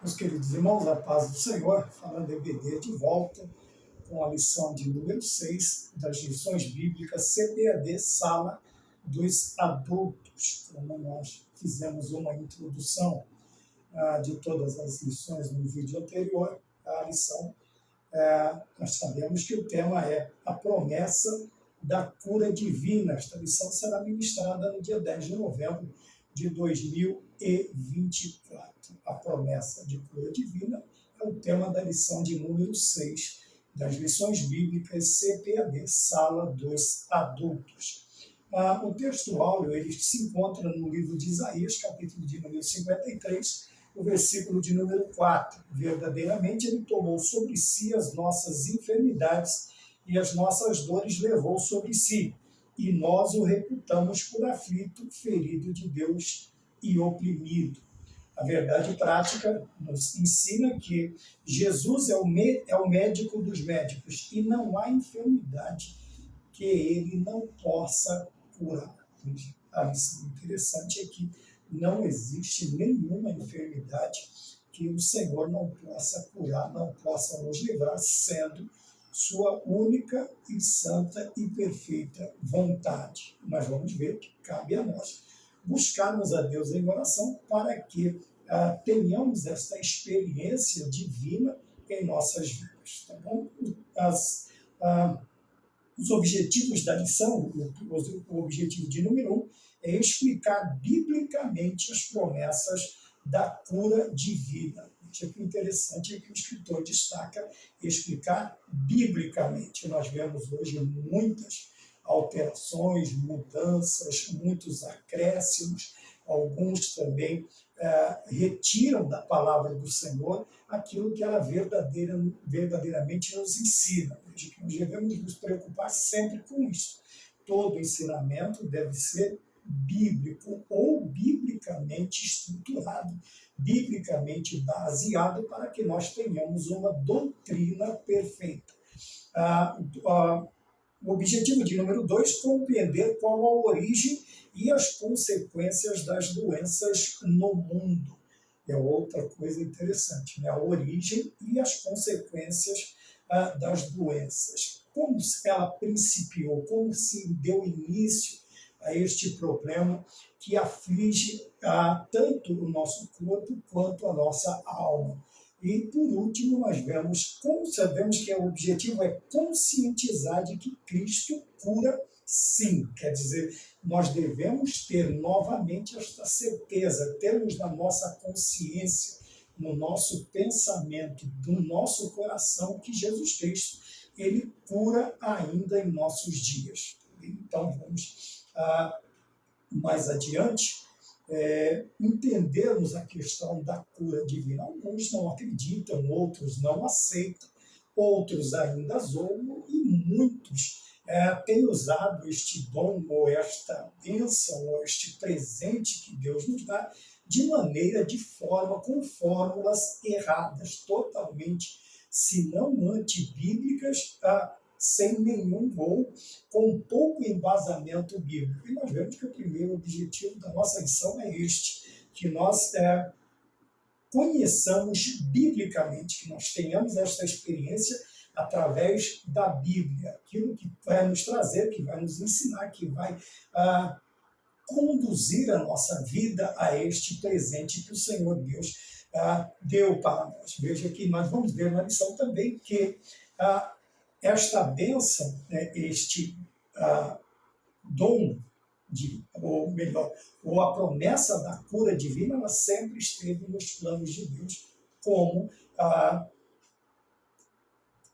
Meus queridos irmãos, a paz do Senhor, falando EBD de volta com a lição de número 6 das lições bíblicas CPAD, Sala dos Adultos. Como nós fizemos uma introdução de todas as lições no vídeo anterior, a lição, nós sabemos que o tema é a promessa da cura divina. Esta lição será ministrada no dia 10 de novembro de 2024. A promessa de cura divina é o tema da lição de número 6 das lições bíblicas CPAD, Sala dos Adultos. O texto áureo ele se encontra no livro de Isaías, capítulo de número 53, o versículo de número 4. Verdadeiramente ele tomou sobre si as nossas enfermidades e as nossas dores levou sobre si, e nós o reputamos por aflito, ferido de Deus e oprimido. A verdade prática nos ensina que Jesus é o médico dos médicos e não há enfermidade que ele não possa curar. A lição interessante é que não existe nenhuma enfermidade que o Senhor não possa curar, não possa nos livrar, sendo sua única e santa e perfeita vontade. Nós vamos ver que cabe a nós buscarmos a Deus em oração para que tenhamos esta experiência divina em nossas vidas. Tá bom? Os objetivos da lição, o objetivo de número 1 é explicar biblicamente as promessas da cura divina. O que é interessante é que o escritor destaca explicar biblicamente. Nós vemos hoje muitas alterações, mudanças, muitos acréscimos, alguns também retiram da palavra do Senhor aquilo que ela verdadeiramente nos ensina. Veja que nós devemos nos preocupar sempre com isso. Todo ensinamento deve ser bíblico ou biblicamente estruturado, biblicamente baseado, para que nós tenhamos uma doutrina perfeita. O objetivo de número 2, compreender qual a origem e as consequências das doenças no mundo. É outra coisa interessante, né? A origem e as consequências das doenças. Como ela principiou, como se deu início a este problema que aflige tanto o nosso corpo quanto a nossa alma. E, por último, nós sabemos que o objetivo é conscientizar de que Cristo cura sim. Quer dizer, nós devemos ter novamente esta certeza, termos na nossa consciência, no nosso pensamento, no nosso coração, que Jesus Cristo, ele cura ainda em nossos dias. Então, vamos mais adiante, entendermos a questão da cura divina. Alguns não acreditam, outros não aceitam, outros ainda zombam e muitos têm usado este dom ou esta bênção ou este presente que Deus nos dá com fórmulas erradas, totalmente, se não antibíblicas, sem nenhum ou com pouco embasamento bíblico. E nós vemos que o primeiro objetivo da nossa lição é este, que nós conheçamos biblicamente, que nós tenhamos esta experiência através da Bíblia, aquilo que vai nos trazer, que vai nos ensinar, que vai conduzir a nossa vida a este presente que o Senhor Deus deu para nós. Veja que nós vamos ver na lição também que esta bênção, este dom, ou a promessa da cura divina, ela sempre esteve nos planos de Deus como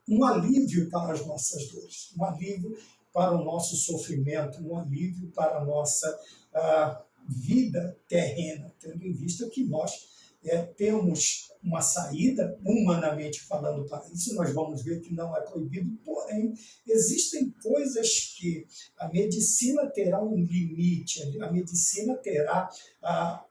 um alívio para as nossas dores, um alívio para o nosso sofrimento, um alívio para a nossa vida terrena, tendo em vista que nós temos uma saída, humanamente falando, para isso. Nós vamos ver que não é proibido, porém, existem coisas que a medicina terá um limite, a medicina terá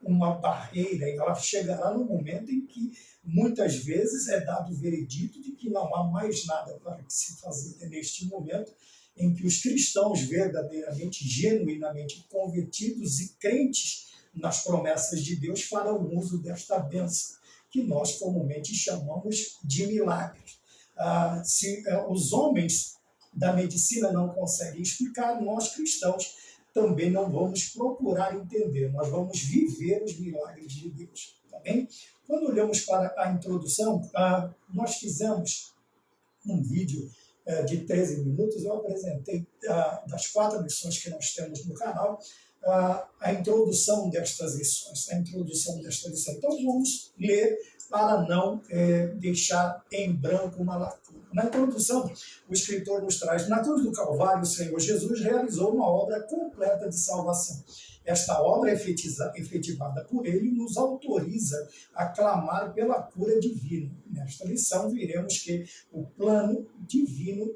uma barreira, e ela chegará no momento em que, muitas vezes, é dado o veredito de que não há mais nada para se fazer. É neste momento em que os cristãos verdadeiramente, genuinamente convertidos e crentes nas promessas de Deus farão uso desta bênção. que nós comumente chamamos de milagres. Se os homens da medicina não conseguem explicar, nós cristãos também não vamos procurar entender, nós vamos viver os milagres de Deus. Tá bem? Quando olhamos para a introdução, nós fizemos um vídeo de 13 minutos, eu apresentei das 4 lições que nós temos no canal, a introdução destas lições, Então vamos ler para não deixar em branco uma lacuna. Na introdução, o escritor nos traz: na cruz do Calvário, o Senhor Jesus realizou uma obra completa de salvação. Esta obra efetivada por ele nos autoriza a clamar pela cura divina. Nesta lição, veremos que no plano divino,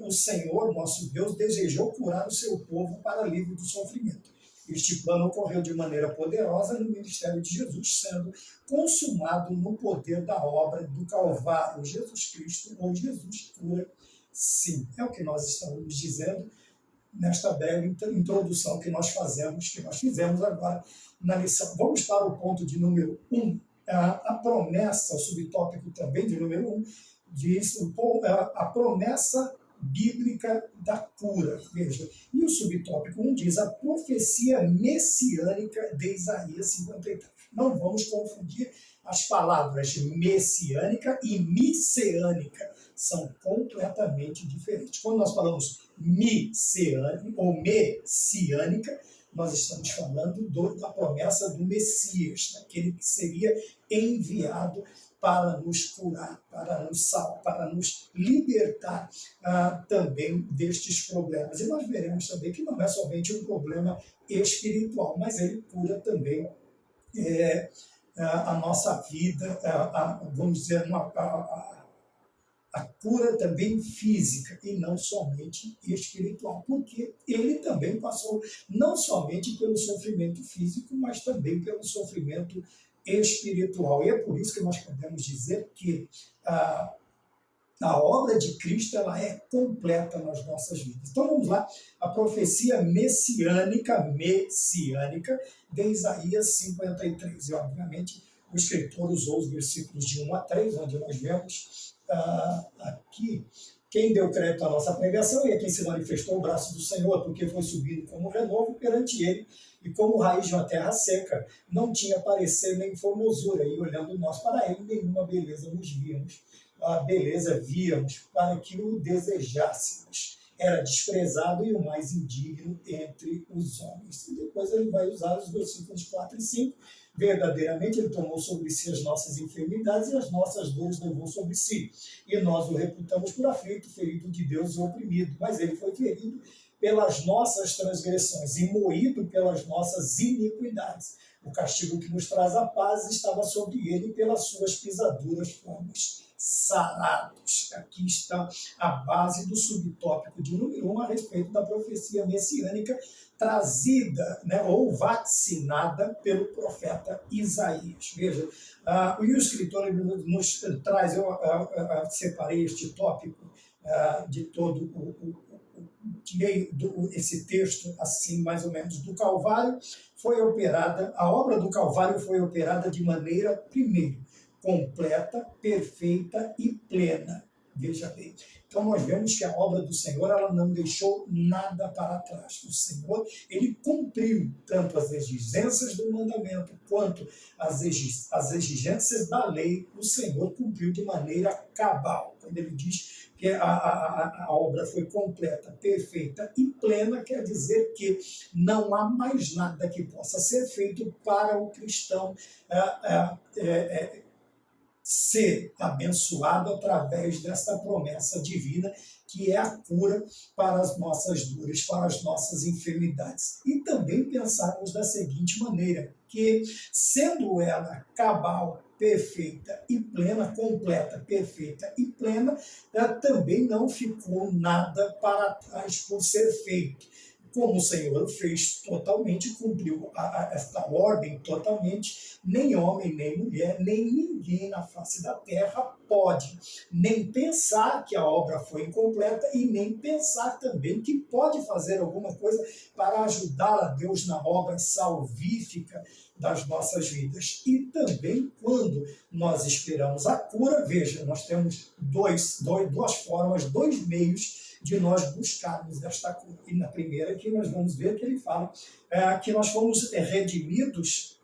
o Senhor, nosso Deus, desejou curar o seu povo para livre do sofrimento. Este plano ocorreu de maneira poderosa no ministério de Jesus, sendo consumado no poder da obra do Calvário. Jesus Cristo, ou Jesus cura, sim. É o que nós estamos dizendo nesta breve introdução que nós fizemos agora na lição. Vamos para o ponto de número 1. A promessa, o subtópico também de número 1, diz a promessa bíblica da cura. Veja, e o subtópico 1 diz a profecia messiânica de Isaías 53. Não vamos confundir as palavras messiânica e misseânica. São completamente diferentes. Quando nós falamos messiânica ou messiânica, nós estamos falando da promessa do Messias, daquele que seria enviado para nos curar, para nos salvar, para nos libertar também destes problemas. E nós veremos também que não é somente um problema espiritual, mas ele cura também a nossa vida, vamos dizer, a cura também física e não somente espiritual, porque ele também passou não somente pelo sofrimento físico, mas também pelo sofrimento espiritual. E é por isso que nós podemos dizer que a obra de Cristo ela é completa nas nossas vidas. Então vamos lá, a profecia messiânica de Isaías 53. E obviamente o escritor usou os versículos de 1 a 3, onde nós vemos aqui quem deu crédito à nossa pregação e a quem se manifestou o braço do Senhor, porque foi subido como renovo perante ele, e como raiz de uma terra seca, não tinha parecer nem formosura, e olhando nós para ele, nenhuma beleza nos víamos. A beleza víamos para que o desejássemos. Era desprezado e o mais indigno entre os homens. E depois ele vai usar os versículos 4 e 5. Verdadeiramente ele tomou sobre si as nossas enfermidades e as nossas dores levou sobre si. E nós o reputamos por aflito, ferido de Deus e oprimido. Mas ele foi ferido pelas nossas transgressões e moído pelas nossas iniquidades. O castigo que nos traz a paz estava sobre ele e pelas suas pisaduras fomos sarados. Aqui está a base do subtópico de número 1 a respeito da profecia messiânica trazida, ou vacinada pelo profeta Isaías. Veja, e o escritor nos traz, eu separei este tópico de todo tirei esse texto assim, mais ou menos, do Calvário, a obra do Calvário foi operada de maneira, primeiro, completa, perfeita e plena. Veja bem. Então nós vemos que a obra do Senhor ela não deixou nada para trás. O Senhor ele cumpriu tanto as exigências do mandamento quanto as exigências da lei. O Senhor cumpriu de maneira cabal. Quando ele diz que a obra foi completa, perfeita e plena, quer dizer que não há mais nada que possa ser feito para o cristão ser abençoado através desta promessa divina, que é a cura para as nossas dores, para as nossas enfermidades. E também pensarmos da seguinte maneira, que sendo ela cabal, perfeita e plena, completa, perfeita e plena, também não ficou nada para trás por ser feito. como o Senhor fez totalmente, cumpriu esta ordem totalmente, nem homem, nem mulher, nem ninguém na face da terra pode nem pensar que a obra foi incompleta e nem pensar também que pode fazer alguma coisa para ajudar a Deus na obra salvífica das nossas vidas. E também quando nós esperamos a cura, veja, nós temos duas formas, dois meios de nós buscarmos esta cura. E na primeira aqui nós vamos ver que ele fala que nós fomos redimidos,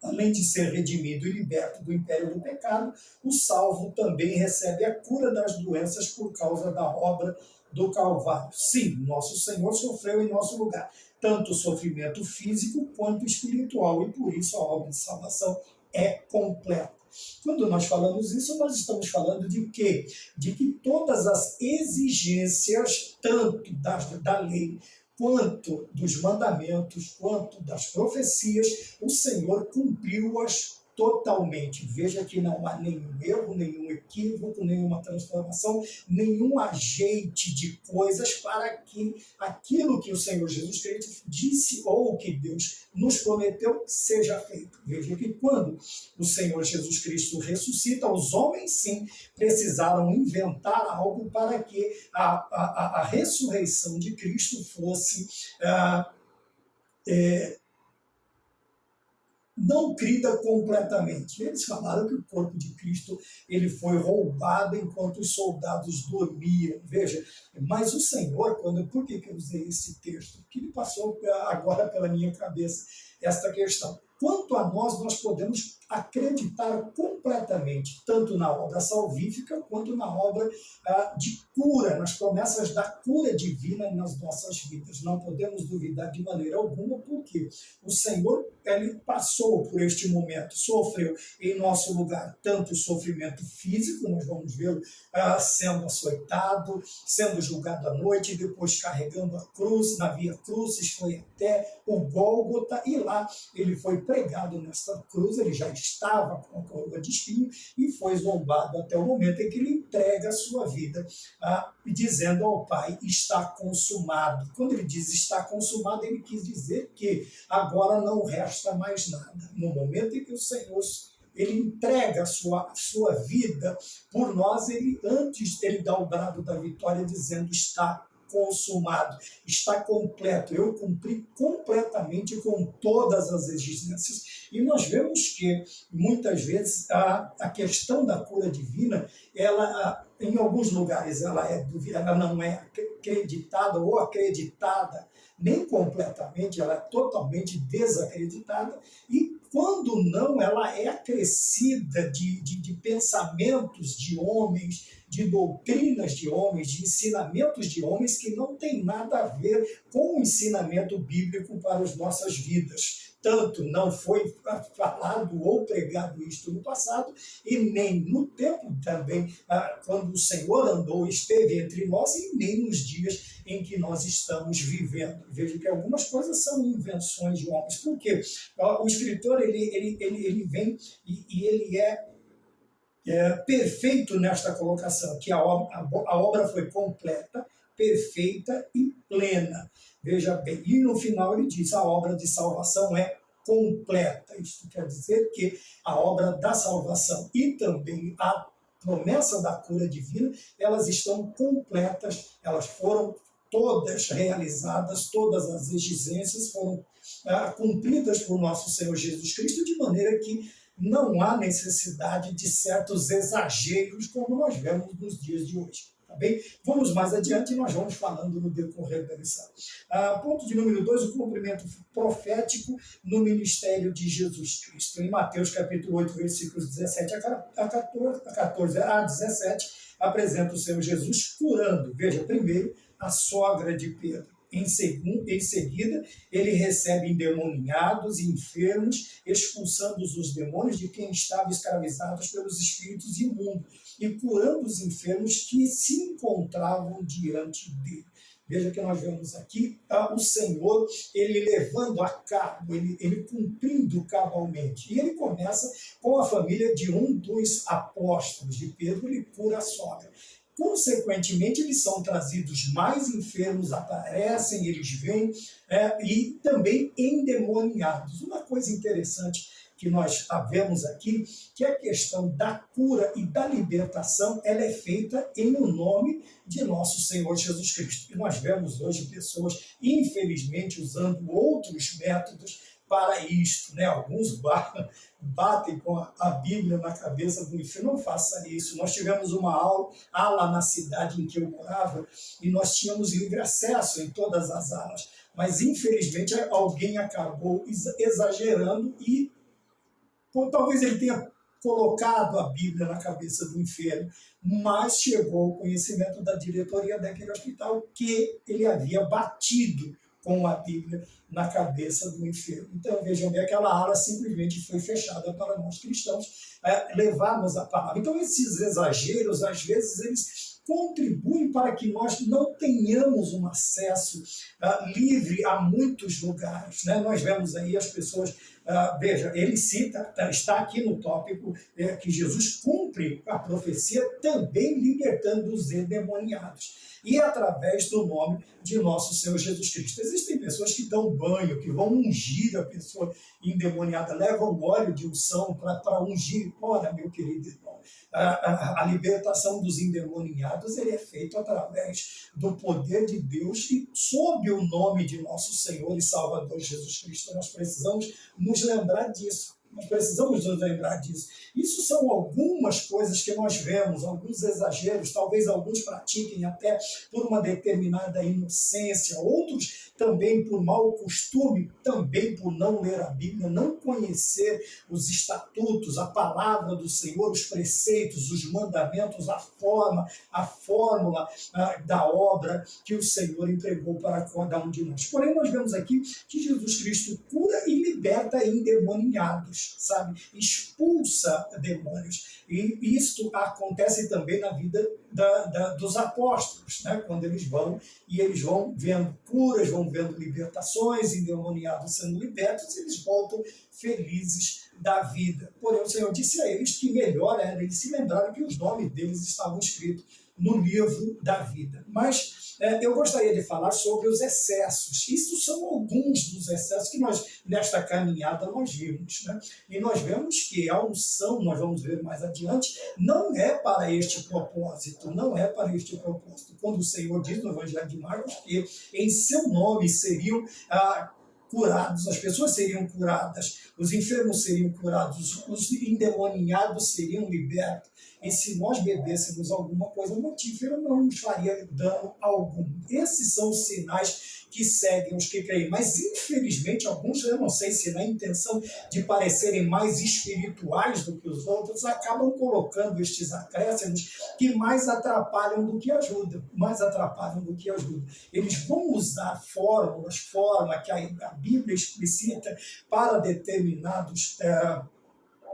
além de ser redimido e liberto do império do pecado, o salvo também recebe a cura das doenças por causa da obra do Calvário. Sim, nosso Senhor sofreu em nosso lugar, tanto o sofrimento físico quanto espiritual, e por isso a obra de salvação é completa. Quando nós falamos isso, nós estamos falando de quê? De que todas as exigências, tanto da lei, quanto dos mandamentos, quanto das profecias, o Senhor cumpriu-as totalmente. Veja que não há nenhum erro, nenhum equívoco, nenhuma transformação, nenhum ajeite de coisas para que aquilo que o Senhor Jesus Cristo disse ou que Deus nos prometeu seja feito. Veja que quando o Senhor Jesus Cristo ressuscita, os homens sim precisaram inventar algo para que a ressurreição de Cristo fosse não crida completamente. Eles falaram que o corpo de Cristo ele foi roubado enquanto os soldados dormiam. Veja, mas o Senhor, por que eu usei esse texto? Que ele passou agora pela minha cabeça esta questão. Quanto a nós podemos acreditar completamente, tanto na obra salvífica, quanto na obra de cura, nas promessas da cura divina nas nossas vidas. Não podemos duvidar de maneira alguma, porque o Senhor ele passou por este momento, sofreu em nosso lugar tanto o sofrimento físico, nós vamos vê-lo sendo açoitado, sendo julgado à noite, depois carregando a cruz, na via crucis, foi até o Gólgota, e lá ele foi pregado nesta cruz, ele já estava com a coroa de espinho e foi zombado até o momento em que ele entrega a sua vida, dizendo ao Pai, está consumado. Quando ele diz está consumado, ele quis dizer que agora não resta mais nada. No momento em que o Senhor ele entrega a sua vida por nós, antes ele dá o brado da vitória dizendo está consumado, está completo, eu cumpri completamente com todas as exigências. E nós vemos que, muitas vezes, a questão da cura divina, ela, em alguns lugares, ela não é acreditada ou acreditada nem completamente, ela é totalmente desacreditada, e quando não, ela é acrescida de pensamentos de homens, de doutrinas de homens, de ensinamentos de homens que não tem nada a ver com o ensinamento bíblico para as nossas vidas. Tanto não foi falado ou pregado isto no passado, e nem no tempo também, quando o Senhor andou, esteve entre nós, e nem nos dias em que nós estamos vivendo. Veja que algumas coisas são invenções de homens. Por quê? O escritor ele vem e ele é perfeito nesta colocação, que a obra foi completa, perfeita e plena. Veja bem, e no final ele diz, a obra de salvação é completa. Isso quer dizer que a obra da salvação e também a promessa da cura divina, elas estão completas, elas foram todas realizadas, todas as exigências foram cumpridas por nosso Senhor Jesus Cristo, de maneira que não há necessidade de certos exageros como nós vemos nos dias de hoje. Tá bem? Vamos mais adiante e nós vamos falando no decorrer da lição. Ponto de número 2, o cumprimento profético no ministério de Jesus Cristo. Em Mateus capítulo 8, versículos 17 a 17, apresenta o Senhor Jesus curando. Veja, primeiro, a sogra de Pedro. Em seguida, ele recebe endemoniados e enfermos, expulsando os demônios de quem estavam escravizados pelos espíritos imundos e curando os enfermos que se encontravam diante dele. Veja que nós vemos aqui o Senhor, ele levando a cabo, ele cumprindo cabalmente. E ele começa com a família de um dos apóstolos de Pedro, ele cura a sogra. consequentemente, eles são trazidos mais enfermos, aparecem, eles vêm, e também endemoniados. Uma coisa interessante que nós vemos aqui, que a questão da cura e da libertação, ela é feita em o nome de nosso Senhor Jesus Cristo. E nós vemos hoje pessoas, infelizmente, usando outros métodos para isto, né? Alguns batem com a Bíblia na cabeça do inferno. Não faça isso. Nós tivemos uma ala na cidade em que eu morava e nós tínhamos livre acesso em todas as alas. Mas, infelizmente, alguém acabou exagerando e talvez ele tenha colocado a Bíblia na cabeça do enfermo, mas chegou ao conhecimento da diretoria daquele hospital que ele havia batido com a Bíblia na cabeça do enfermo. Então, vejam bem, aquela ala simplesmente foi fechada para nós cristãos levarmos a palavra. Então, esses exageros, às vezes, eles contribuem para que nós não tenhamos um acesso livre a muitos lugares, né? Nós vemos aí as pessoas, veja, ele cita, está aqui no tópico, que Jesus cumpre a profecia também libertando os endemoniados. E através do nome de nosso Senhor Jesus Cristo. Existem pessoas que dão banho, que vão ungir a pessoa endemoniada, levam óleo de unção para ungir. Ora, meu querido irmão, a libertação dos endemoniados ele é feito através do poder de Deus e sob o nome de nosso Senhor e Salvador Jesus Cristo. Nós precisamos nos lembrar disso. Nós precisamos nos lembrar disso. Isso são algumas coisas que nós vemos, alguns exageros, talvez alguns pratiquem até por uma determinada inocência, outros também por mau costume, também por não ler a Bíblia, não conhecer os estatutos, a palavra do Senhor, os preceitos, os mandamentos, a fórmula da obra que o Senhor entregou para cada um de nós. Porém, nós vemos aqui que Jesus Cristo cura e liberta endemoniados, sabe? Expulsa demônios. E isto acontece também na vida dos apóstolos, né? Quando eles vão vendo curas, vão vendo libertações, endemoniados sendo libertos, eles voltam felizes da vida. Porém, o Senhor disse a eles que melhor era eles se lembrarem que os nomes deles estavam escritos no livro da vida. Mas eu gostaria de falar sobre os excessos. Isso são alguns dos excessos que nós, nesta caminhada, nós vimos, né? E nós vemos que a unção, nós vamos ver mais adiante, não é para este propósito, não é para este propósito. Quando o Senhor diz no Evangelho de Marcos que em seu nome seriam curados, as pessoas seriam curadas, os enfermos seriam curados, os endemoniados seriam libertos. E se nós bebêssemos alguma coisa mortífera, não nos faria dano algum. Esses são os sinais que seguem os que creem. Mas, infelizmente, alguns, eu não sei se na intenção de parecerem mais espirituais do que os outros, acabam colocando estes acréscimos que mais atrapalham do que ajudam. Eles vão usar forma que a Bíblia explicita para determinados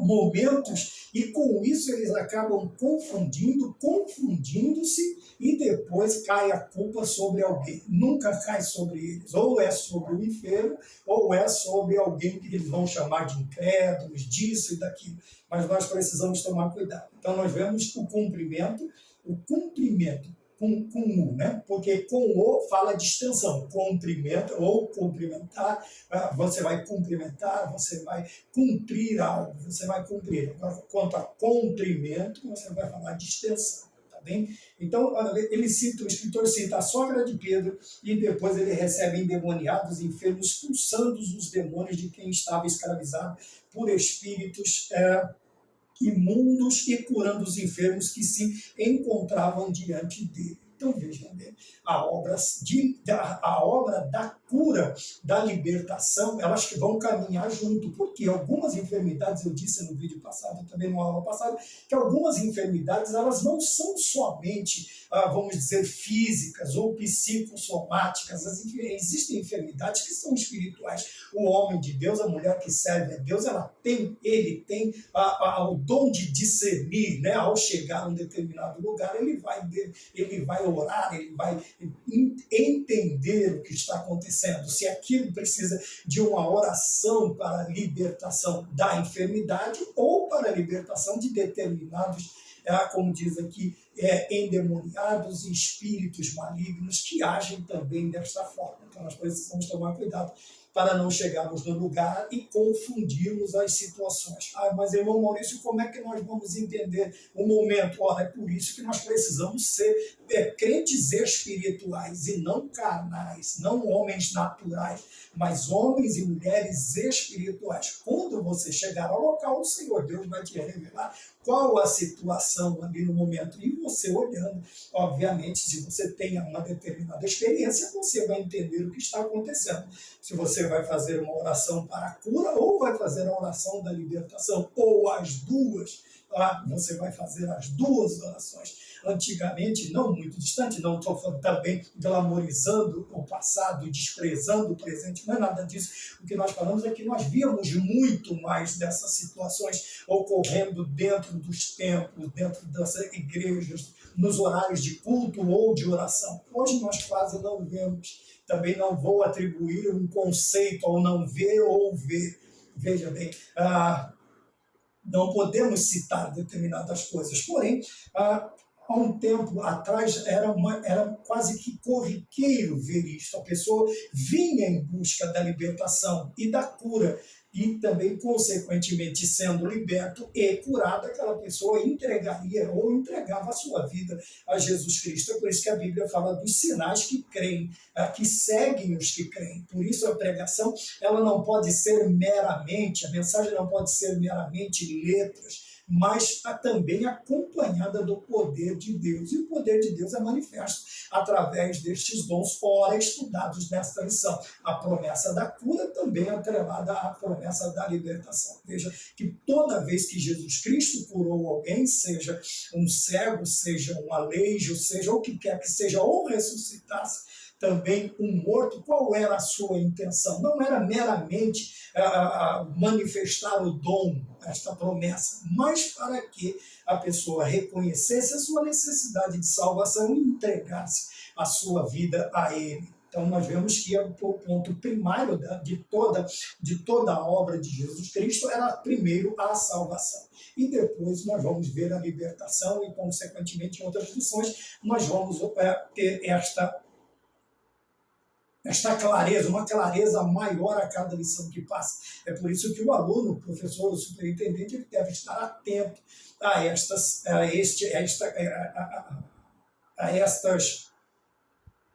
momentos, e com isso eles acabam confundindo-se, e depois cai a culpa sobre alguém. Nunca cai sobre eles. Ou é sobre o enfermo, ou é sobre alguém que eles vão chamar de incrédulos, disso e daquilo. Mas nós precisamos tomar cuidado. Então nós vemos o cumprimento com o, né? Porque com o fala de extensão, cumprimento ou cumprimentar, você vai cumprimentar, você vai cumprir algo, você vai cumprir. Agora, quanto a cumprimento, você vai falar de extensão, tá bem? Então, o escritor cita a sogra de Pedro e depois ele recebe endemoniados, enfermos, expulsando os demônios de quem estava escravizado por espíritos imundos e curando os enfermos que se encontravam diante dele. Então vejam bem, a obra da cura, da libertação, elas que vão caminhar junto, porque algumas enfermidades, eu disse no vídeo passado, também no aula passada, que algumas enfermidades, elas não são somente, vamos dizer, físicas ou psicossomáticas, existem enfermidades que são espirituais. O homem de Deus, a mulher que serve a Deus, ele tem o dom de discernir, né? Ao chegar a um determinado lugar, ele vai orar, ele vai entender o que está acontecendo, se aquilo precisa de uma oração para a libertação da enfermidade ou para a libertação de determinados como diz aqui, endemoniados e espíritos malignos que agem também desta forma. Então nós precisamos tomar cuidado para não chegarmos no lugar e confundirmos as situações. Mas irmão Maurício, como é que nós vamos entender o momento? Ora, é por isso que nós precisamos ser crentes espirituais e não carnais, não homens naturais, mas homens e mulheres espirituais. Quando você chegar ao local, o Senhor Deus vai te revelar qual a situação ali no momento. E você olhando, obviamente, se você tem uma determinada experiência, você vai entender o que está acontecendo. Se você vai fazer uma oração para a cura ou vai fazer a oração da libertação, ou as duas, você vai fazer as duas orações. Antigamente, não muito distante, não estou também glamorizando o passado e desprezando o presente, não é nada disso. O que nós falamos é que nós víamos muito mais dessas situações ocorrendo dentro dos templos, dentro das igrejas, nos horários de culto ou de oração. Hoje nós quase não vemos. Também não vou atribuir um conceito ao não ver ou ver. Veja bem, não podemos citar determinadas coisas, porém, há um tempo atrás era quase que corriqueiro ver isto. A pessoa vinha em busca da libertação e da cura, e também, consequentemente, sendo liberto e curado, aquela pessoa entregaria ou entregava a sua vida a Jesus Cristo. É por isso que a Bíblia fala dos sinais que creem, que seguem os que creem. Por isso a pregação, ela não pode ser meramente, a mensagem não pode ser meramente letras, mas também acompanhada do poder de Deus. E o poder de Deus é manifesto através destes dons ora estudados nesta lição. A promessa da cura também é atrelada à promessa da libertação. Veja que toda vez que Jesus Cristo curou alguém, seja um cego, seja um aleijo, seja o que quer que seja, ou ressuscitasse também um morto, qual era a sua intenção? Não era meramente manifestar o dom, esta promessa, mas para que a pessoa reconhecesse a sua necessidade de salvação e entregasse a sua vida a Ele. Então nós vemos que o ponto primário de toda a obra de Jesus Cristo era primeiro a salvação. E depois nós vamos ver a libertação e, consequentemente, em outras lições, nós vamos ter esta clareza, uma clareza maior a cada lição que passa. É por isso que o aluno, o professor, o superintendente, ele deve estar atento a estas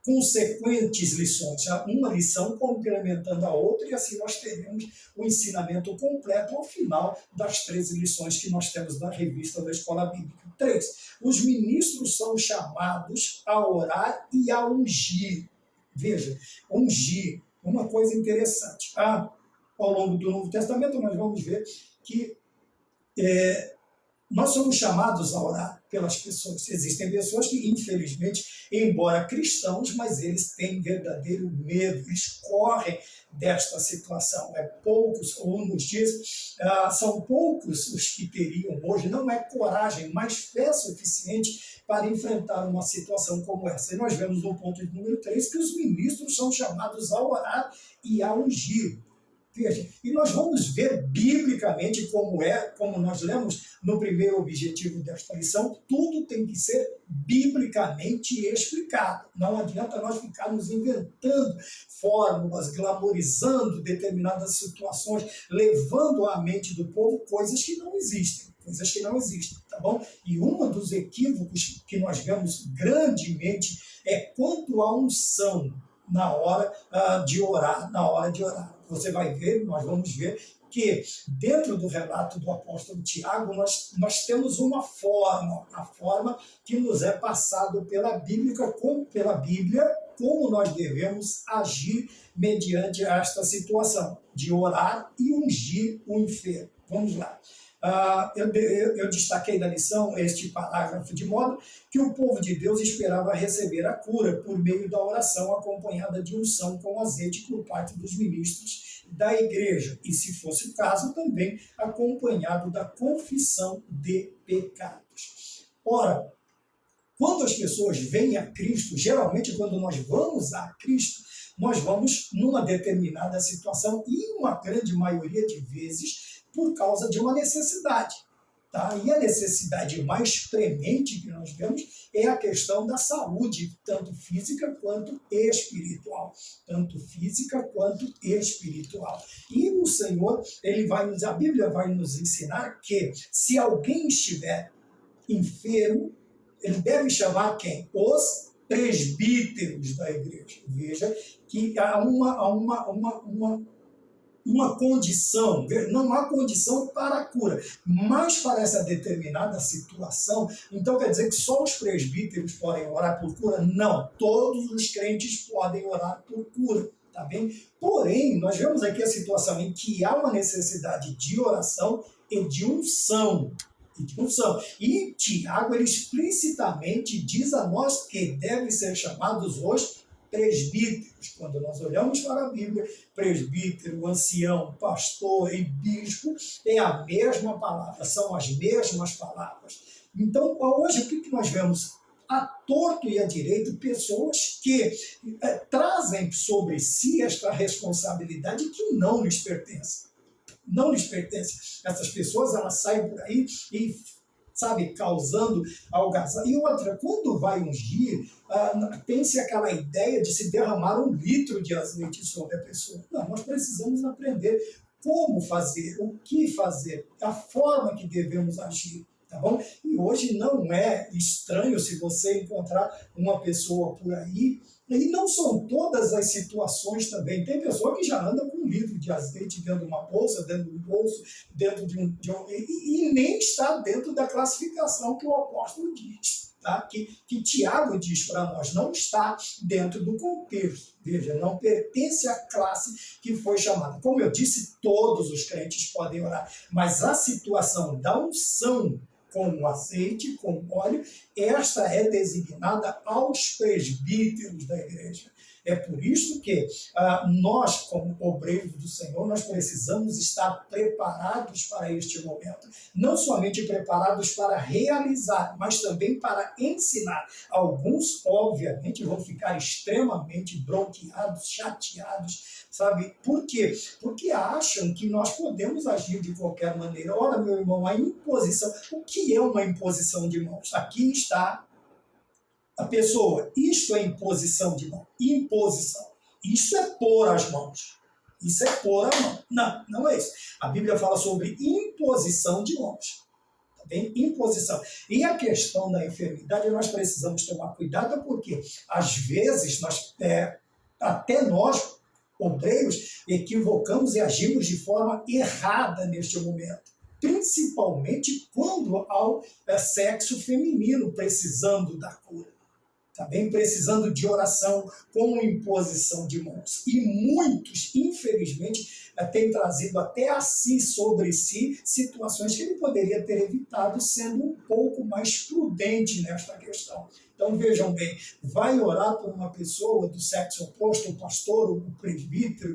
consequentes lições, uma lição complementando a outra, e assim nós teremos o ensinamento completo ao final das 13 lições que nós temos na revista da Escola Bíblica. 3. Os ministros são chamados a orar e a ungir. Veja, ungir, uma coisa interessante. Ao longo do Novo Testamento nós vamos ver que nós somos chamados a orar pelas pessoas. Existem pessoas que, infelizmente, embora cristãos, mas eles têm verdadeiro medo, eles correm desta situação. Poucos, ou nos dias, são poucos os que teriam hoje, não é coragem, mas fé suficiente para enfrentar uma situação como essa. E nós vemos no ponto de número 3 que os ministros são chamados a orar e a ungir. Veja, e nós vamos ver biblicamente como nós lemos no primeiro objetivo desta lição, tudo tem que ser biblicamente explicado. Não adianta nós ficarmos inventando fórmulas, glamorizando determinadas situações, levando à mente do povo coisas que não existem. Tá bom? E um dos equívocos que nós vemos grandemente é quanto à unção na hora de orar, Você vai ver, nós vamos ver que dentro do relato do apóstolo Tiago, nós temos uma forma, a forma que nos é passado pela Bíblia, como nós devemos agir mediante esta situação, de orar e ungir o enfermo. Vamos lá. Eu destaquei da lição este parágrafo de modo que o povo de Deus esperava receber a cura por meio da oração acompanhada de unção com azeite por parte dos ministros da igreja, e se fosse o caso também acompanhado da confissão de pecados. Ora, quando as pessoas vêm a Cristo, geralmente quando nós vamos a Cristo, nós vamos numa determinada situação e uma grande maioria de vezes por causa de uma necessidade. Tá? E a necessidade mais premente que nós vemos é a questão da saúde, tanto física quanto espiritual. Tanto física quanto espiritual. E o Senhor, a Bíblia vai nos ensinar que se alguém estiver enfermo, ele deve chamar quem? Os presbíteros da igreja. Veja que há uma condição, não há condição para a cura, mas para essa determinada situação. Então quer dizer que só os presbíteros podem orar por cura? Não, todos os crentes podem orar por cura, tá bem? Porém, nós vemos aqui a situação em que há uma necessidade de oração e de unção. E Tiago, ele explicitamente diz a nós que devem ser chamados os presbíteros. Quando nós olhamos para a Bíblia, presbítero, ancião, pastor e bispo é a mesma palavra, são as mesmas palavras. Então, hoje, o que nós vemos? À torto e à direito, pessoas que trazem sobre si esta responsabilidade que não lhes pertence. Não lhes pertence. Essas pessoas, elas saem por aí e, sabe, causando algazarra. E outra, quando vai ungir, tem-se aquela ideia de se derramar 1 litro de azeite sobre a pessoa. Não, nós precisamos aprender como fazer, o que fazer, a forma que devemos agir. Tá bom? E hoje não é estranho se você encontrar uma pessoa por aí, e não são todas as situações também. Tem pessoa que já anda com 1 litro de azeite dentro de uma bolsa, dentro de um bolso, dentro de um e nem está dentro da classificação que o apóstolo diz. Tá? Que Tiago diz para nós, não está dentro do contexto. Veja, não pertence à classe que foi chamada. Como eu disse, todos os crentes podem orar, mas a situação da unção com azeite, com óleo, esta é designada aos presbíteros da igreja. É por isso que nós, como obreiros do Senhor, nós precisamos estar preparados para este momento. Não somente preparados para realizar, mas também para ensinar. Alguns, obviamente, vão ficar extremamente bronqueados, chateados, sabe? Por quê? Porque acham que nós podemos agir de qualquer maneira. Ora, meu irmão, a imposição. O que é uma imposição de mãos? Aqui está a pessoa. Isto é imposição de mão. Imposição. Isso é pôr as mãos. Isso é pôr a mão. Não, não é isso. A Bíblia fala sobre imposição de mãos. Tá bem? Imposição. E a questão da enfermidade, nós precisamos tomar cuidado, porque às vezes até nós, obreiros, equivocamos e agimos de forma errada neste momento. Principalmente quando ao sexo feminino precisando da cura. Tá bem? Precisando de oração com imposição de mãos. E muitos, infelizmente, têm trazido até sobre si situações que ele poderia ter evitado sendo um pouco mais prudente nesta questão. Então vejam bem, vai orar por uma pessoa do sexo oposto, o pastor, o presbítero,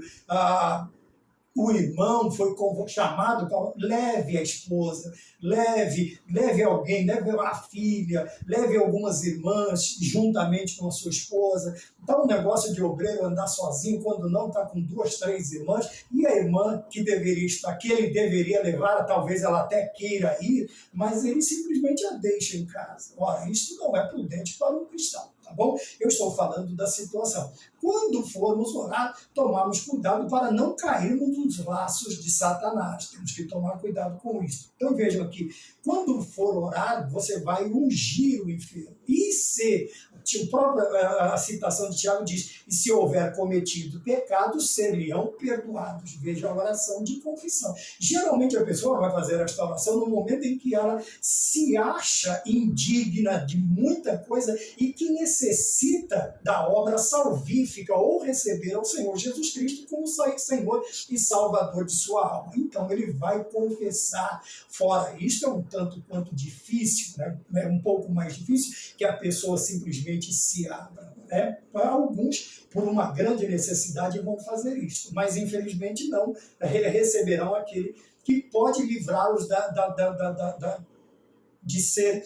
o irmão foi chamado, leve a esposa, leve alguém, leve a filha, leve algumas irmãs juntamente com a sua esposa. Então, o negócio de obreiro andar sozinho quando não está com 2, 3 irmãs, e a irmã que deveria estar aqui, ele deveria levar, talvez ela até queira ir, mas ele simplesmente a deixa em casa. Ora, isto não é prudente para um cristão. Tá bom? Eu estou falando da situação. Quando formos orar, tomarmos cuidado para não cairmos nos laços de Satanás. Temos que tomar cuidado com isso. Então vejam aqui, quando for orar, você vai ungir o enfermo. E se a citação de Tiago diz, e se houver cometido pecados, seriam perdoados. Veja a oração de confissão. Geralmente a pessoa vai fazer esta oração no momento em que ela se acha indigna de muita coisa e que necessita da obra salvífica ou receber ao Senhor Jesus Cristo como Senhor e Salvador de sua alma. Então ele vai confessar. Fora isto, é um tanto quanto difícil, né? É um pouco mais difícil que a pessoa simplesmente se abra. Né? Alguns, por uma grande necessidade, vão fazer isto, mas infelizmente não receberão aquele que pode livrá-los de ser,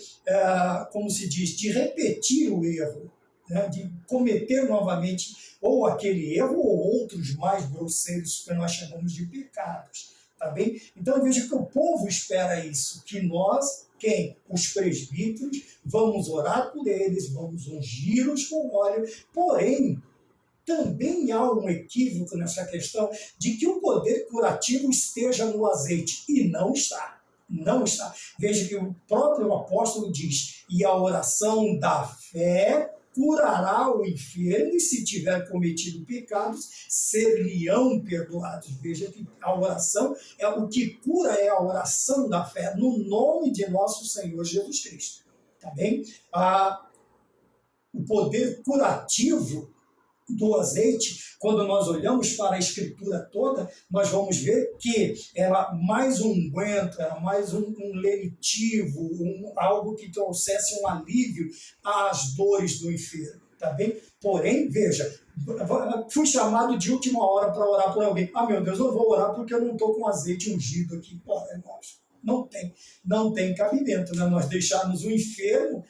como se diz, de repetir o erro, né? De cometer novamente ou aquele erro ou outros mais grosseiros que nós chamamos de pecados. tá bem? Então veja que o povo espera isso, que nós, quem? Os presbíteros, vamos orar por eles, vamos ungir-os com óleo, porém, também há um equívoco nessa questão de que o poder curativo esteja no azeite, e não está. Não está. Veja que o próprio apóstolo diz, e a oração da fé curará o enfermo, e se tiver cometido pecados, ser-lhe-ão perdoados. Veja que a oração, o que cura é a oração da fé, no nome de nosso Senhor Jesus Cristo. Tá bem? O poder curativo do azeite, quando nós olhamos para a escritura toda, nós vamos ver que era mais um unguento, era mais um lenitivo, algo que trouxesse um alívio às dores do enfermo, tá bem? Porém, veja, fui chamado de última hora para orar por alguém. Ah, meu Deus, eu vou orar porque eu não estou com azeite ungido aqui. Ora, irmãos, não tem cabimento, né? Nós deixarmos o enfermo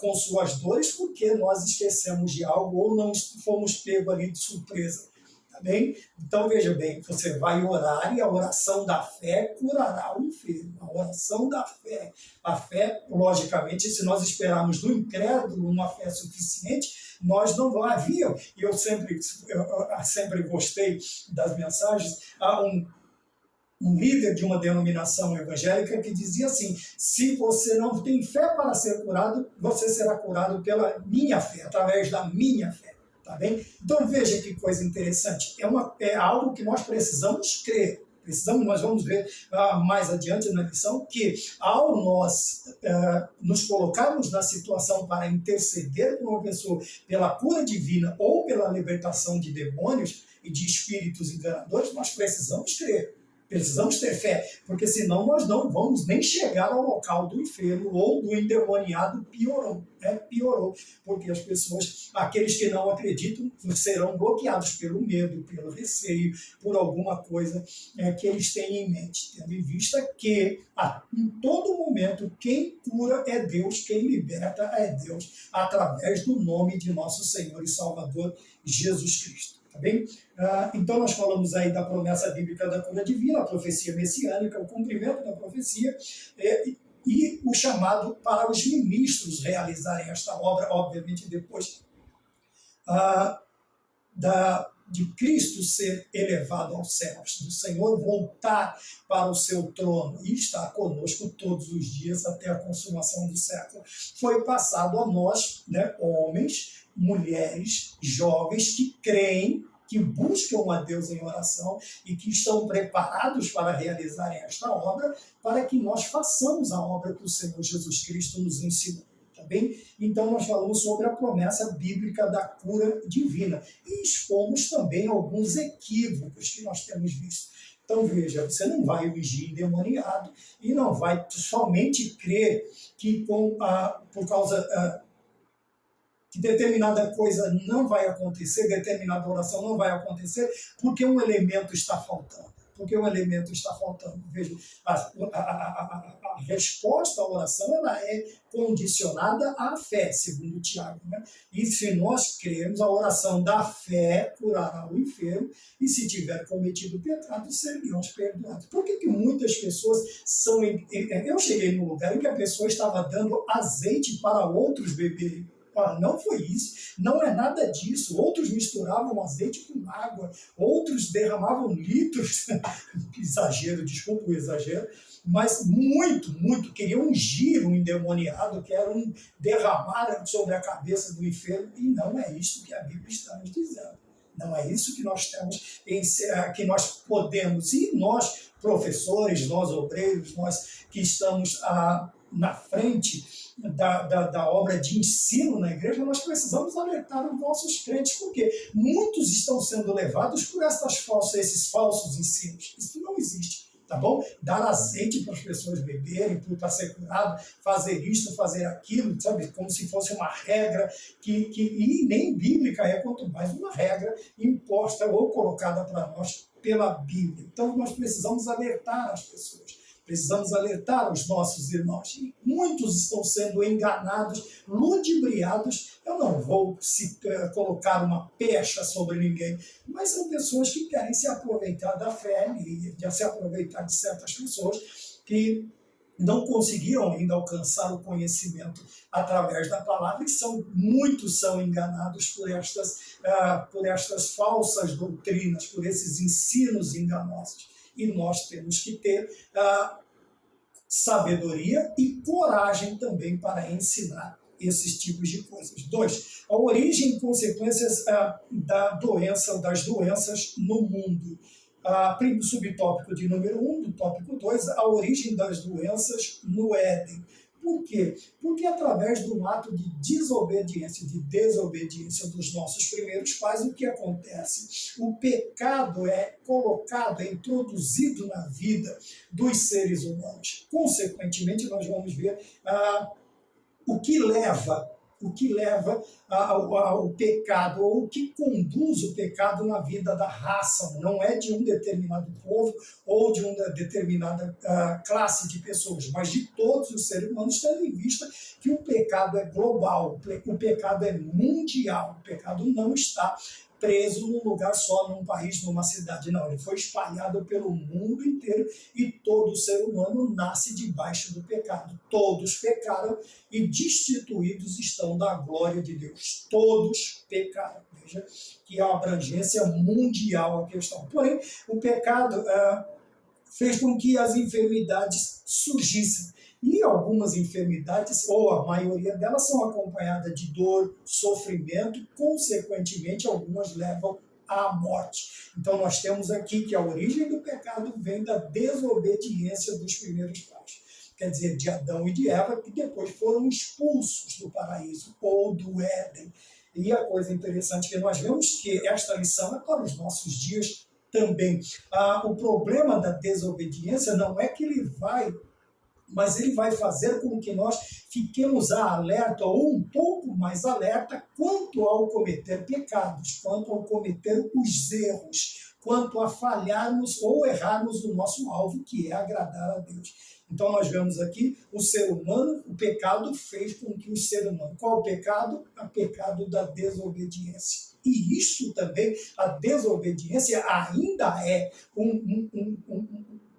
com suas dores porque nós esquecemos de algo ou não fomos pegos ali de surpresa, tá bem? Então veja bem, você vai orar e a oração da fé curará o enfermo, a oração da fé. A fé, logicamente, se nós esperarmos do incrédulo uma fé suficiente, nós não havíamos, e eu sempre gostei das mensagens, um líder de uma denominação evangélica que dizia assim, se você não tem fé para ser curado, você será curado pela minha fé, através da minha fé, tá bem? Então veja que coisa interessante, é algo que nós precisamos crer, nós vamos ver mais adiante na lição, que ao nós nos colocarmos na situação para interceder por uma pessoa pela cura divina ou pela libertação de demônios e de espíritos enganadores, nós precisamos crer. Precisamos ter fé, porque senão nós não vamos nem chegar ao local do enfermo ou do endemoniado, piorou, porque as pessoas, aqueles que não acreditam, serão bloqueados pelo medo, pelo receio, por alguma coisa que eles têm em mente, tendo em vista que em todo momento quem cura é Deus, quem liberta é Deus, através do nome de nosso Senhor e Salvador Jesus Cristo. Tá bem? Então nós falamos aí da promessa bíblica da cura divina, a profecia messiânica, o cumprimento da profecia e o chamado para os ministros realizarem esta obra, obviamente depois de Cristo ser elevado aos céus, do Senhor voltar para o seu trono e estar conosco todos os dias até a consumação do século. Foi passado a nós, né, homens, mulheres, jovens que creem, que buscam a Deus em oração e que estão preparados para realizarem esta obra, para que nós façamos a obra que o Senhor Jesus Cristo nos ensinou. Tá bem? Então nós falamos sobre a promessa bíblica da cura divina e expomos também alguns equívocos que nós temos visto. Então veja, você não vai ungir endemoniado e não vai somente crer que por causa que determinada coisa não vai acontecer, determinada oração não vai acontecer, porque um elemento está faltando. Veja, a resposta à oração ela é condicionada à fé, segundo Tiago, né? E se nós cremos, a oração da fé curará o enfermo, e se tiver cometido pecado, serão perdoados. Por que muitas pessoas são... Eu cheguei num lugar em que a pessoa estava dando azeite para outros beberem. Não foi isso, não é nada disso. Outros misturavam azeite com água, outros derramavam litros, desculpa o exagero, mas muito queriam ungir um endemoniado, queriam derramar sobre a cabeça do enfermo, e não é isso que a Bíblia está nos dizendo. Não é isso que nós temos, que nós podemos, e nós, professores, nós obreiros, nós que estamos na frente da obra de ensino na igreja, nós precisamos alertar os nossos crentes, porque muitos estão sendo levados por esses falsos ensinos. Isso não existe, tá bom? Dar azeite para as pessoas beberem, para ser curado, fazer isto, fazer aquilo, sabe? Como se fosse uma regra e nem bíblica é, quanto mais uma regra imposta ou colocada para nós pela Bíblia. Então nós precisamos alertar as pessoas. Precisamos alertar os nossos irmãos. E muitos estão sendo enganados, ludibriados. Eu não vou colocar uma pecha sobre ninguém, mas são pessoas que querem se aproveitar da fé e se aproveitar de certas pessoas que não conseguiram ainda alcançar o conhecimento através da palavra e muitos são enganados por estas falsas doutrinas, por esses ensinos enganosos. E nós temos que ter sabedoria e coragem também para ensinar esses tipos de coisas. 2. A origem e consequências das doenças no mundo. Subtópico de número 1, do tópico 2, a origem das doenças no Éden. Por quê? Porque através do ato de desobediência dos nossos primeiros pais, o que acontece? O pecado é colocado, é introduzido na vida dos seres humanos. Consequentemente, nós vamos ver o que leva ao pecado, ou o que conduz o pecado na vida da raça. Não é de um determinado povo ou de uma determinada classe de pessoas, mas de todos os seres humanos, tendo em vista que o pecado é global, o pecado é mundial, o pecado não está preso num lugar só, num país, numa cidade, não. Ele foi espalhado pelo mundo inteiro e todo ser humano nasce debaixo do pecado. Todos pecaram e destituídos estão da glória de Deus. Todos pecaram. Veja que é uma abrangência mundial a questão. Porém, o pecado fez com que as enfermidades surgissem. E algumas enfermidades, ou a maioria delas, são acompanhadas de dor, sofrimento, consequentemente, algumas levam à morte. Então, nós temos aqui que a origem do pecado vem da desobediência dos primeiros pais. Quer dizer, de Adão e de Eva, que depois foram expulsos do paraíso ou do Éden. E a coisa interessante é que nós vemos que esta lição é para os nossos dias também. O problema da desobediência não é que mas ele vai fazer com que nós fiquemos alerta ou um pouco mais alerta quanto ao cometer pecados, quanto ao cometer os erros, quanto a falharmos ou errarmos o nosso alvo, que é agradar a Deus. Então nós vemos aqui o ser humano, o pecado fez com que o ser humano... Qual o pecado? O pecado da desobediência. E isso também, a desobediência ainda é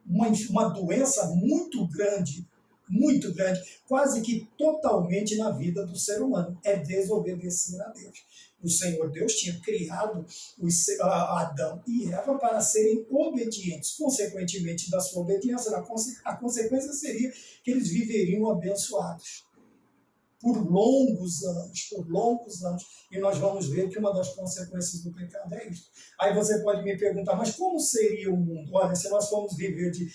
uma doença muito grande, quase que totalmente na vida do ser humano, é desobedecer a Deus. O Senhor Deus tinha criado Adão e Eva para serem obedientes. Consequentemente da sua obediência, a consequência seria que eles viveriam abençoados por longos anos, e nós vamos ver que uma das consequências do pecado é isso. Aí você pode me perguntar, mas como seria o mundo? Olha, se nós formos viver de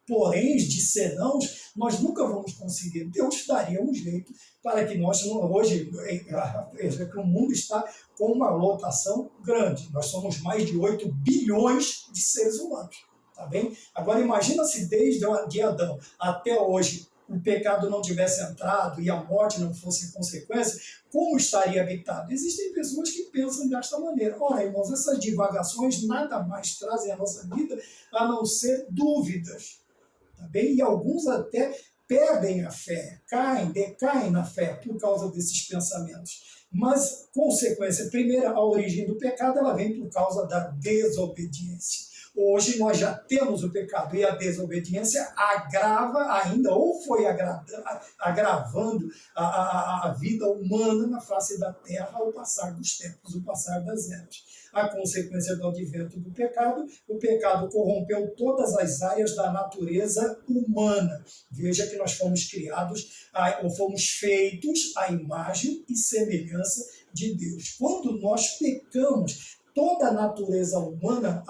poréns, de senãos, nós nunca vamos conseguir. Deus daria um jeito para que nós, hoje, veja que o mundo está com uma lotação grande. Nós somos mais de 8 bilhões de seres humanos. Tá bem? Agora imagina se desde Adão até hoje o pecado não tivesse entrado e a morte não fosse consequência, como estaria habitado? Existem pessoas que pensam desta maneira. Ora, irmãos, essas divagações nada mais trazem à nossa vida a não ser dúvidas. Tá bem? E alguns até perdem a fé, decaem na fé por causa desses pensamentos. Mas, consequência, primeira, a origem do pecado, ela vem por causa da desobediência. Hoje nós já temos o pecado e a desobediência agrava ainda, ou foi agravando a vida humana na face da terra ao passar dos tempos, ao passar das eras. A consequência do advento do pecado, o pecado corrompeu todas as áreas da natureza humana. Veja que nós fomos criados, ou fomos feitos à imagem e semelhança de Deus. Quando nós pecamos, toda a natureza humana,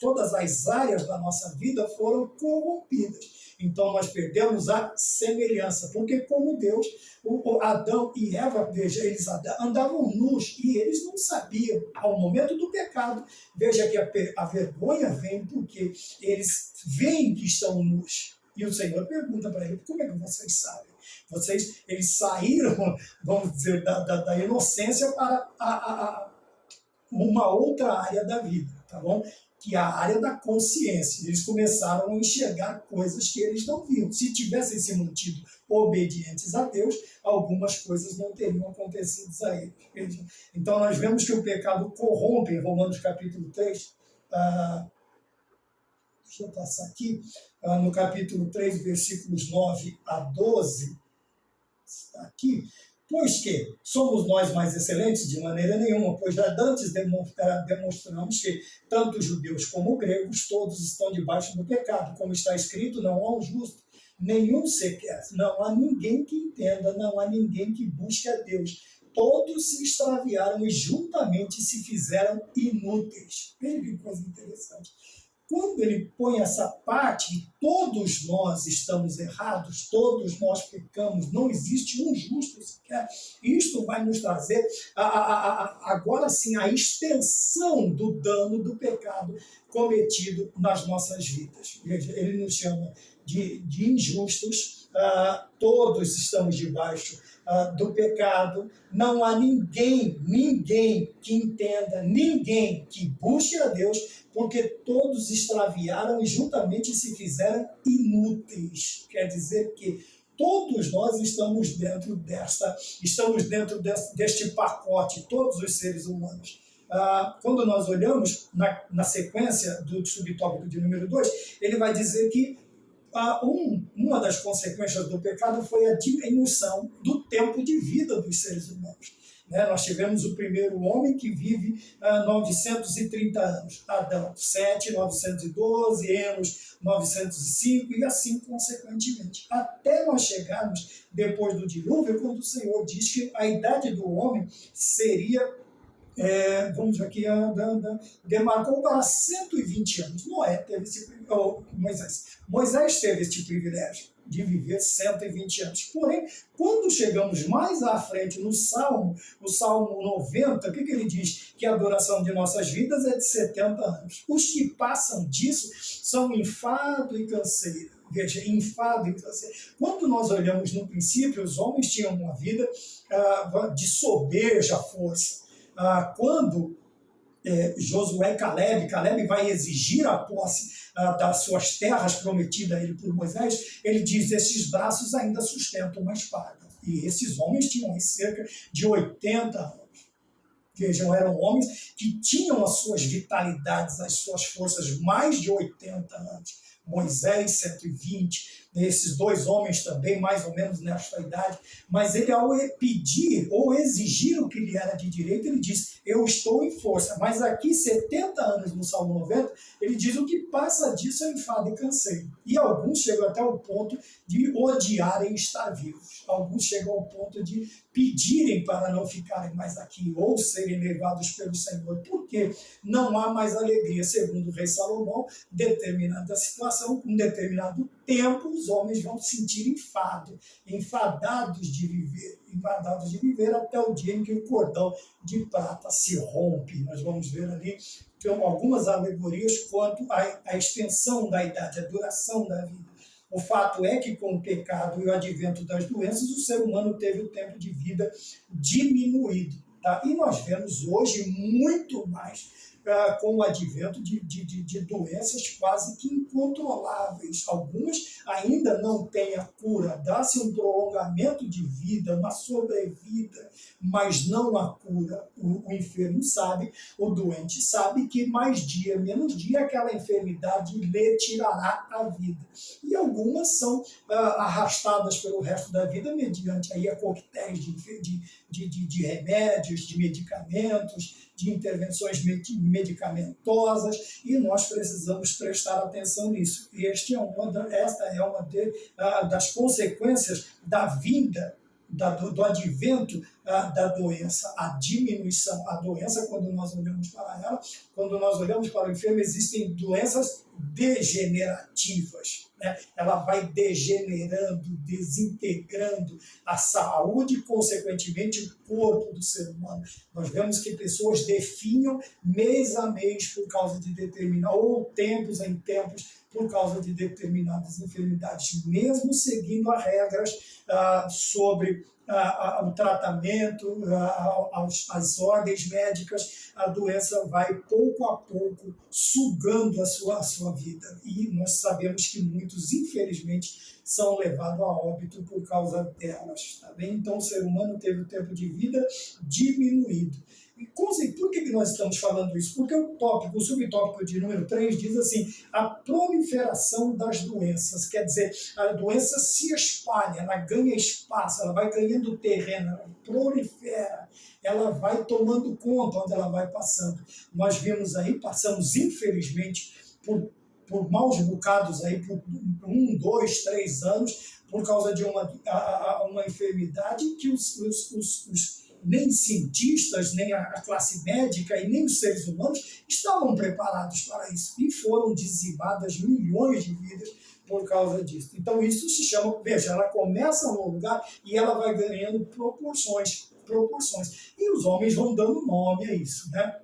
todas as áreas da nossa vida foram corrompidas. Então nós perdemos a semelhança, porque como Deus, Adão e Eva, veja, eles andavam nus e eles não sabiam. Ao momento do pecado, veja que a vergonha vem porque eles veem que estão nus. E o Senhor pergunta para eles, como é que vocês sabem? Eles saíram, vamos dizer, da inocência para uma outra área da vida, tá bom? que é a área da consciência. Eles começaram a enxergar coisas que eles não viam. Se tivessem se mantido obedientes a Deus, algumas coisas não teriam acontecido a eles. Então nós vemos que o pecado corrompe, em Romanos capítulo 3, deixa eu passar aqui, no capítulo 3, versículos 9 a 12, está aqui, pois que somos nós mais excelentes? De maneira nenhuma, pois já antes demonstramos que tanto judeus como gregos, todos estão debaixo do pecado, como está escrito, não há um justo, nenhum sequer, não há ninguém que entenda, não há ninguém que busque a Deus. Todos se extraviaram e juntamente se fizeram inúteis. Veja que coisa interessante. Quando ele põe essa parte, todos nós estamos errados, todos nós pecamos, não existe um justo sequer. Isto vai nos trazer, agora sim, a extensão do dano do pecado cometido nas nossas vidas. Veja, ele nos chama de injustos, todos estamos debaixo do pecado, não há ninguém que entenda, ninguém que busque a Deus, porque todos extraviaram e juntamente se fizeram inúteis. Quer dizer que todos nós estamos dentro deste pacote, todos os seres humanos. Quando nós olhamos na sequência do subtópico de número 2, ele vai dizer que uma das consequências do pecado foi a diminuição do tempo de vida dos seres humanos. Nós tivemos o primeiro homem que vive 930 anos, Adão 7, 912, Enos 905 e assim consequentemente. Até nós chegarmos depois do dilúvio, quando o Senhor diz que a idade do homem seria, vamos aqui, demarcou para 120 anos. Noé teve esse privilégio, Moisés teve esse privilégio de viver 120 anos. Porém, quando chegamos mais à frente no Salmo, o Salmo 90, o que ele diz? Que a duração de nossas vidas é de 70 anos. Os que passam disso são enfado e canseira. Veja, enfado e canseira. Quando nós olhamos no princípio, os homens tinham uma vida de sobeja força. Quando Josué e Caleb vai exigir a posse das suas terras prometidas a ele por Moisés, ele diz: esses braços ainda sustentam uma espada. E esses homens tinham cerca de 80 anos. Vejam, eram homens que tinham as suas vitalidades, as suas forças, mais de 80 anos. Moisés, 120, esses dois homens também, mais ou menos nesta idade, mas ele, ao pedir ou exigir o que lhe era de direito, ele diz: eu estou em força. Mas aqui, 70 anos no Salmo 90, ele diz: o que passa disso é enfado e canseiro. E alguns chegam até o ponto de odiarem estar vivos. Alguns chegam ao ponto de pedirem para não ficarem mais aqui ou serem levados pelo Senhor, porque não há mais alegria. Segundo o rei Salomão, determinada situação, com determinado tempo, os homens vão sentir enfadados de viver até o dia em que o cordão de prata se rompe. Nós vamos ver ali algumas alegorias quanto à extensão da idade, a duração da vida. O fato é que, com o pecado e o advento das doenças, o ser humano teve o tempo de vida diminuído. Tá? E nós vemos hoje muito mais com o advento de doenças quase que incontroláveis. Algumas ainda não têm a cura. Dá-se um prolongamento de vida, uma sobrevida, mas não a cura. O enfermo sabe, o doente sabe que mais dia, menos dia, aquela enfermidade lhe tirará a vida. E algumas são arrastadas pelo resto da vida mediante aí a coquetéis de remédios, de medicamentos, de intervenções medicamentosas, e nós precisamos prestar atenção nisso. Esta é uma das consequências da vinda, do advento da doença, a diminuição. A doença, quando nós olhamos para ela, quando nós olhamos para o enfermo, existem doenças degenerativas. Ela vai degenerando, desintegrando a saúde e, consequentemente, o corpo do ser humano. Nós vemos que pessoas definham mês a mês por causa de determinar, ou tempos em tempos, por causa de determinadas enfermidades, mesmo seguindo as regras sobre o tratamento, as ordens médicas, a doença vai pouco a pouco sugando a sua vida. E nós sabemos que muitos, infelizmente, são levados a óbito por causa delas. Tá bem? Então, o ser humano teve o tempo de vida diminuído. E por que nós estamos falando isso? Porque o subtópico de número 3 diz assim, a proliferação das doenças, quer dizer, a doença se espalha, ela ganha espaço, ela vai ganhando terreno, ela prolifera, ela vai tomando conta onde ela vai passando. Nós vimos aí, passamos infelizmente por maus bocados aí, por 1, 2, 3 anos, por causa de uma enfermidade que nem cientistas, nem a classe médica e nem os seres humanos estavam preparados para isso. E foram dizimadas milhões de vidas por causa disso. Então isso se chama, veja, ela começa num lugar e ela vai ganhando proporções. E os homens vão dando nome a isso, né?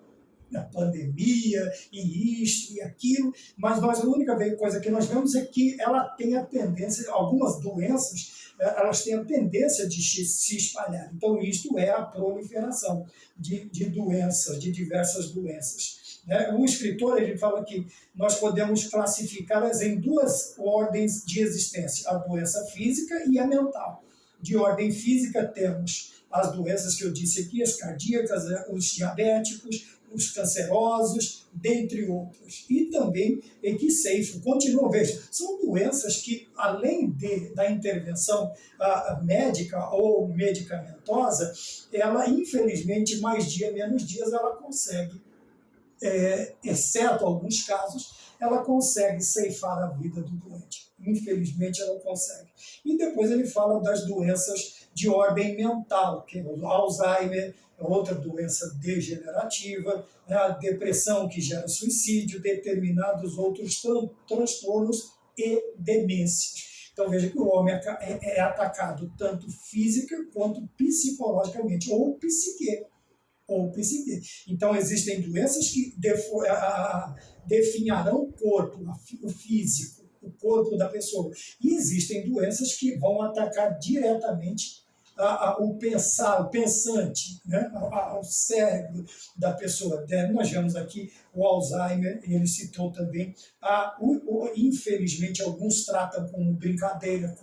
A pandemia, e isto e aquilo, mas a única coisa que nós vemos é que ela tem a tendência, algumas doenças, elas têm a tendência de se espalhar. Então, isto é a proliferação de doenças, de diversas doenças. Um escritor ele fala que nós podemos classificá-las em 2 ordens de existência, a doença física e a mental. De ordem física, temos as doenças que eu disse aqui, as cardíacas, os diabéticos, os cancerosos, dentre outros. E também equicefo, continua, veja, são doenças que, além da intervenção médica ou medicamentosa, ela, infelizmente, mais dia, menos dias, ela consegue, exceto alguns casos, ela consegue ceifar a vida do doente. Infelizmente, ela consegue. E depois ele fala das doenças de ordem mental, que é o Alzheimer, outra doença degenerativa, a depressão que gera suicídio, determinados outros transtornos e demências. Então veja que o homem é atacado tanto física quanto psicologicamente, ou psique. Então existem doenças que definharão o corpo, o físico, o corpo da pessoa. E existem doenças que vão atacar diretamente o pensante, né? O cérebro da pessoa. Nós vemos aqui o Alzheimer, ele citou também, infelizmente alguns tratam como brincadeira,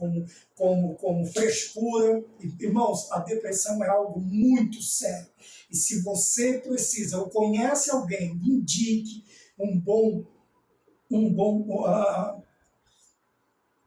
como frescura. Irmãos, a depressão é algo muito sério. E se você precisa ou conhece alguém, indique um bom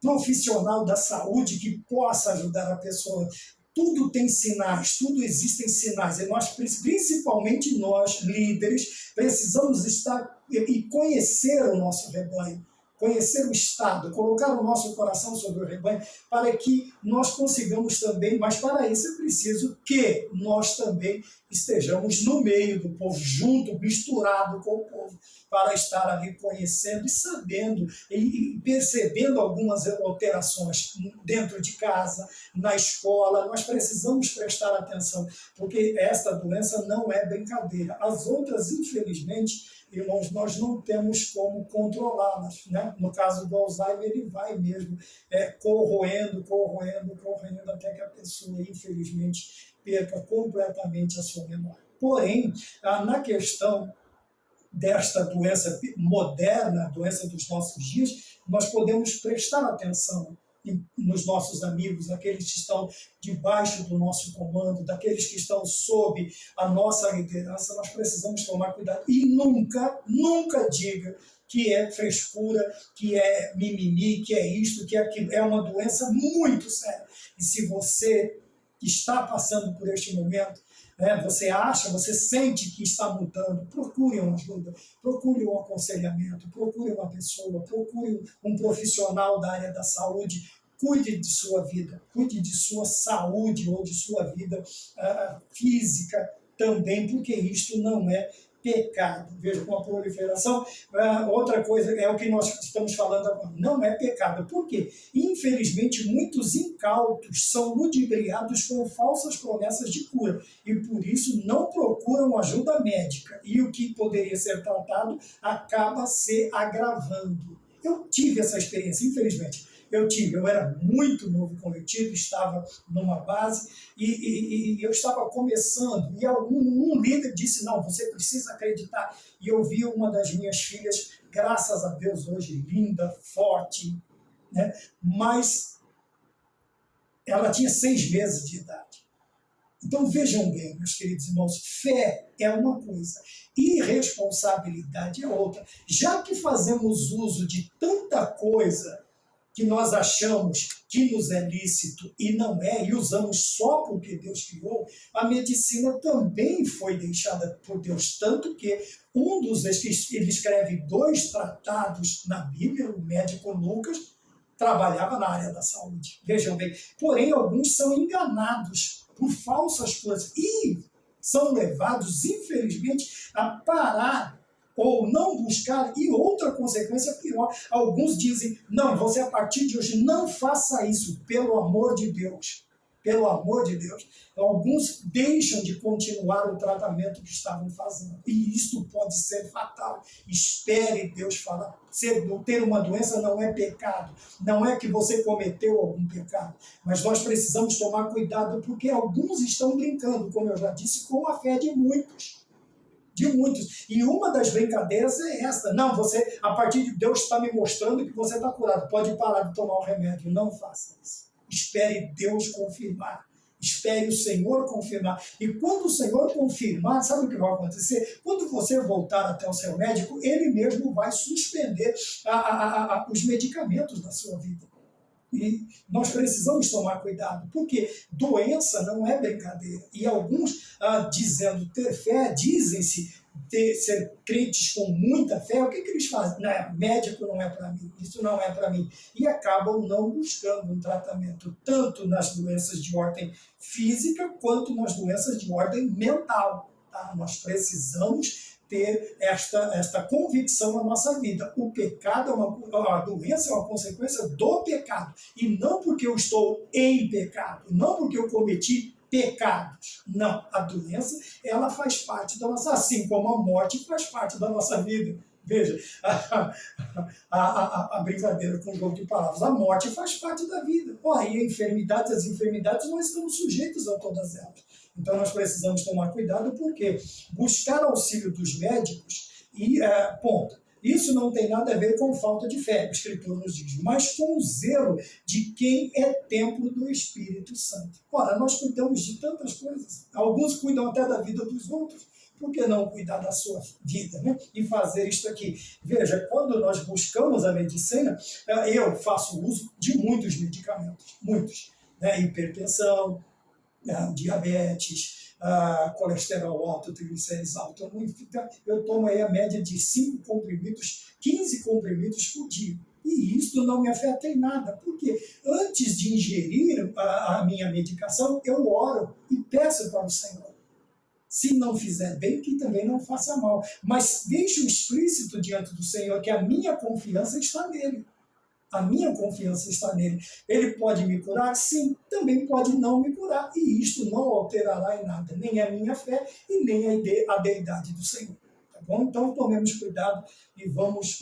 profissional da saúde que possa ajudar a pessoa. Tudo tem sinais, tudo existem sinais. E nós, principalmente nós, líderes, precisamos estar e conhecer o nosso rebanho, conhecer o Estado, colocar o nosso coração sobre o rebanho, para que nós consigamos também, mas para isso é preciso que nós também estejamos no meio do povo, junto, misturado com o povo, para estar ali conhecendo e sabendo e percebendo algumas alterações dentro de casa, na escola. Nós precisamos prestar atenção, porque esta doença não é brincadeira. As outras, infelizmente, irmãos, nós não temos como controlá-las, né? No caso do Alzheimer, ele vai mesmo corroendo, até que a pessoa, infelizmente, perca completamente a sua memória. Porém, na questão desta doença moderna, a doença dos nossos dias, nós podemos prestar atenção nos nossos amigos, naqueles que estão debaixo do nosso comando, daqueles que estão sob a nossa liderança. Nós precisamos tomar cuidado e nunca diga que é frescura, que é mimimi, que é isto, que é aquilo. É uma doença muito séria. E se você está passando por este momento, você sente que está mudando, procure uma ajuda, procure um aconselhamento, procure uma pessoa, procure um profissional da área da saúde. Cuide de sua vida, cuide de sua saúde ou de sua vida física também, porque isto não é pecado. Veja, com a proliferação, outra coisa é o que nós estamos falando agora, não é pecado. Por quê? Infelizmente, muitos incautos são ludibriados com falsas promessas de cura e por isso não procuram ajuda médica e o que poderia ser tratado acaba se agravando. Eu tive essa experiência, infelizmente. Eu era muito novo convertido, estava numa base e eu estava começando. E um líder disse: não, você precisa acreditar. E eu vi uma das minhas filhas, graças a Deus, hoje linda, forte, né? Mas ela tinha 6 meses de idade. Então vejam bem, meus queridos irmãos, fé é uma coisa, irresponsabilidade é outra. Já que fazemos uso de tanta coisa que nós achamos que nos é lícito e não é, e usamos só porque Deus criou, a medicina também foi deixada por Deus, tanto que ele escreve 2 tratados na Bíblia, o médico Lucas, trabalhava na área da saúde. Vejam bem, porém alguns são enganados por falsas coisas e são levados, infelizmente, a parar ou não buscar, e outra consequência pior, alguns dizem: não, você a partir de hoje não faça isso, pelo amor de Deus. Pelo amor de Deus. Alguns deixam de continuar o tratamento que estavam fazendo. E isso pode ser fatal. Espere Deus falar. Ter uma doença não é pecado. Não é que você cometeu algum pecado. Mas nós precisamos tomar cuidado porque alguns estão brincando, como eu já disse, com a fé de muitos. De muitos. E uma das brincadeiras é essa. Não, você, a partir de Deus está me mostrando que você está curado. Pode parar de tomar o remédio. Não faça isso. Espere Deus confirmar. Espere o Senhor confirmar. E quando o Senhor confirmar, sabe o que vai acontecer? Quando você voltar até o seu médico, ele mesmo vai suspender os medicamentos da sua vida. E nós precisamos tomar cuidado, porque doença não é brincadeira. E alguns, dizendo ter fé, dizem-se ser crentes com muita fé. O que eles fazem? Não, médico não é para mim, isso não é para mim. E acabam não buscando um tratamento, tanto nas doenças de ordem física, quanto nas doenças de ordem mental. Tá? Nós precisamos ter esta convicção na nossa vida. O pecado a doença é uma consequência do pecado. E não porque eu estou em pecado, não porque eu cometi pecados. Não, a doença, ela faz parte da nossa, assim como a morte faz parte da nossa vida. Veja, a brincadeira com o jogo de palavras. A morte faz parte da vida. E as enfermidades, nós estamos sujeitos a todas elas. Então nós precisamos tomar cuidado, porque buscar auxílio dos médicos, ponto. Isso não tem nada a ver com falta de fé, a Escritura nos diz, mas com o zelo de quem é templo do Espírito Santo. Ora, nós cuidamos de tantas coisas. Alguns cuidam até da vida dos outros. Por que não cuidar da sua vida, né? E fazer isto aqui? Veja, quando nós buscamos a medicina, eu faço uso de muitos medicamentos, muitos. Né? Hipertensão, diabetes, colesterol alto, triglicérides alto. Eu tomo aí a média de 5 comprimidos, 15 comprimidos por dia. E isso não me afeta em nada, porque antes de ingerir a minha medicação, eu oro e peço para o Senhor. Se não fizer bem, que também não faça mal. Mas deixo explícito diante do Senhor que a minha confiança está nele. A minha confiança está nele. Ele pode me curar? Sim. Também pode não me curar. E isto não alterará em nada, nem a minha fé e nem a deidade do Senhor. Tá bom? Então, tomemos cuidado e vamos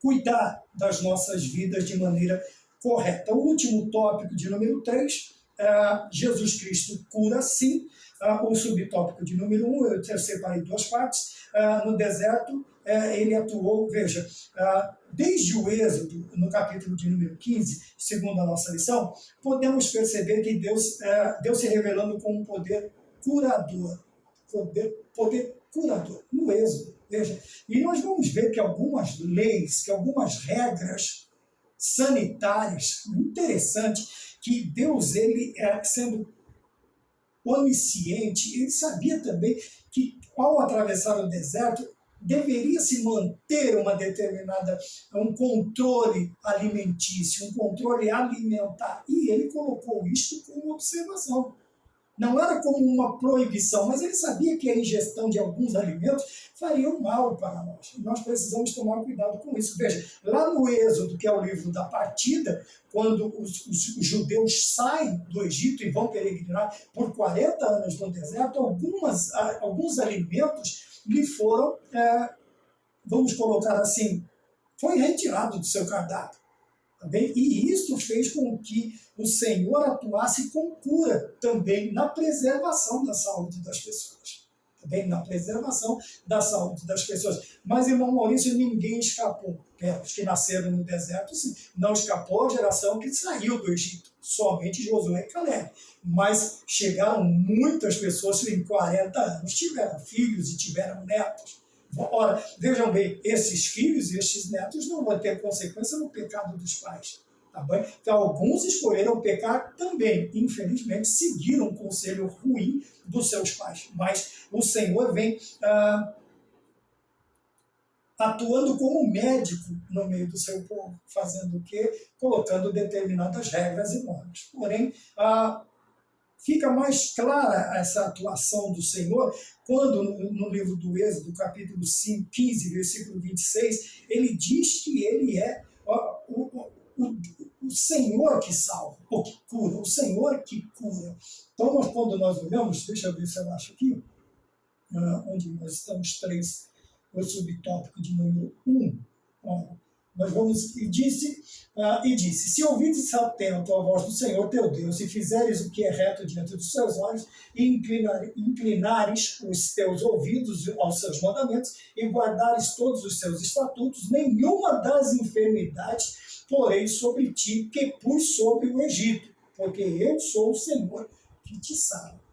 cuidar das nossas vidas de maneira correta. O último tópico, de número 3, Jesus Cristo cura sim. O subtópico de número 1, eu separei 2 partes. No deserto, ele atuou, veja, desde o Êxodo, no capítulo de número 15, segundo a nossa lição, podemos perceber que Deus se revelando como um poder curador. Poder curador, no Êxodo, veja. E nós vamos ver que algumas leis, que algumas regras sanitárias, interessante, que Deus, ele sendo onisciente, ele sabia também que, ao atravessar o deserto, deveria se manter um controle alimentício, um controle alimentar. E ele colocou isto como observação. Não era como uma proibição, mas ele sabia que a ingestão de alguns alimentos faria mal para nós. E nós precisamos tomar cuidado com isso. Veja, lá no Êxodo, que é o livro da partida, quando os judeus saem do Egito e vão peregrinar por 40 anos no deserto, alguns alimentos lhe foram, vamos colocar assim, foi retirado do seu cardápio. Tá bem? E isso fez com que o Senhor atuasse com cura também na preservação da saúde das pessoas. Tá bem? Na preservação da saúde das pessoas. Mas, irmão Maurício, ninguém escapou. Os que nasceram no deserto, sim, não escapou a geração que saiu do Egito. Somente Josué e Caleb. Mas chegaram muitas pessoas que em 40 anos tiveram filhos e tiveram netos. Ora, vejam bem, esses filhos e esses netos não vão ter consequência no pecado dos pais. Tá bem? Então, alguns escolheram pecar também. Infelizmente, seguiram o conselho ruim dos seus pais. Mas o Senhor vem atuando como médico no meio do seu povo. Fazendo o quê? Colocando determinadas regras e normas. Porém, fica mais clara essa atuação do Senhor quando, no livro do Êxodo, capítulo 15, versículo 26, ele diz que ele é o Senhor que salva, ou que cura, o Senhor que cura. Então, quando nós olhamos, deixa eu ver se eu acho aqui, onde nós estamos, o subtópico de número 1, nós vamos, e disse, se ouvides atento à voz do Senhor teu Deus, e fizeres o que é reto diante dos seus olhos, e inclinares os teus ouvidos aos seus mandamentos, e guardares todos os seus estatutos, nenhuma das enfermidades porém sobre ti que pus sobre o Egito, porque eu sou o Senhor que te sara.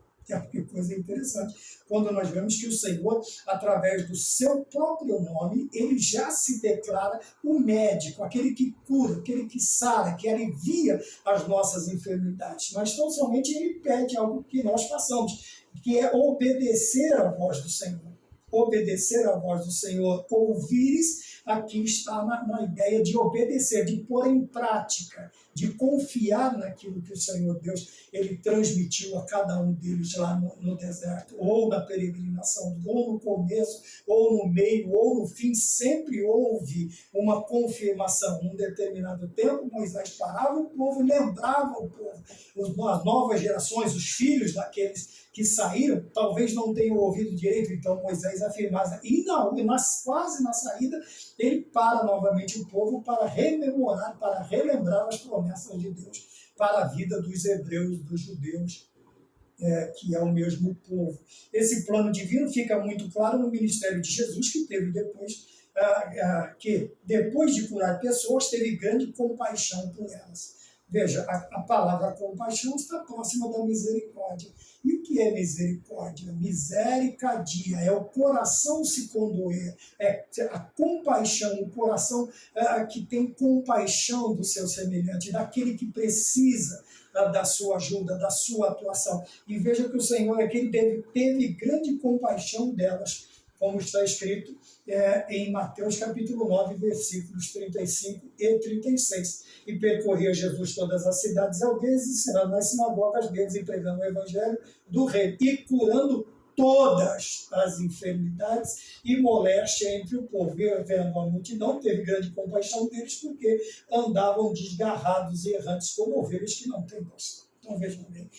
Que coisa interessante. Quando nós vemos que o Senhor, através do seu próprio nome, ele já se declara o médico, aquele que cura, aquele que sara, que alivia as nossas enfermidades. Mas tão somente ele pede algo que nós façamos, que é obedecer à voz do Senhor. Obedecer à voz do Senhor, ouvires, aqui está na ideia de obedecer, de pôr em prática, de confiar naquilo que o Senhor Deus ele transmitiu a cada um deles lá no deserto, ou na peregrinação, ou no começo, ou no meio, ou no fim, sempre houve uma confirmação. Num determinado tempo, Moisés parava o povo, lembrava o povo. As novas gerações, os filhos daqueles que saíram, talvez não tenham ouvido direito, então Moisés afirmava, e quase na saída, ele para novamente o povo para rememorar, para relembrar as promessas de Deus para a vida dos hebreus, dos judeus, que é o mesmo povo. Esse plano divino fica muito claro no ministério de Jesus, que teve depois de curar pessoas, teve grande compaixão por elas. Veja, a palavra compaixão está próxima da misericórdia. E o que é misericórdia? Misericadia, é o coração se condoer, é a compaixão, o coração que tem compaixão do seu semelhante, daquele que precisa da sua ajuda, da sua atuação. E veja que o Senhor aqui teve grande compaixão delas, como está escrito em Mateus capítulo 9, versículos 35 e 36. E percorria Jesus todas as cidades e aldeias, ensinando nas sinagogas deles e pregando o evangelho do reino e curando todas as enfermidades e moléstia entre o povo. Vendo a multidão, teve grande compaixão deles, porque andavam desgarrados e errantes como ovelhas que não têm pastor. Então vejam bem,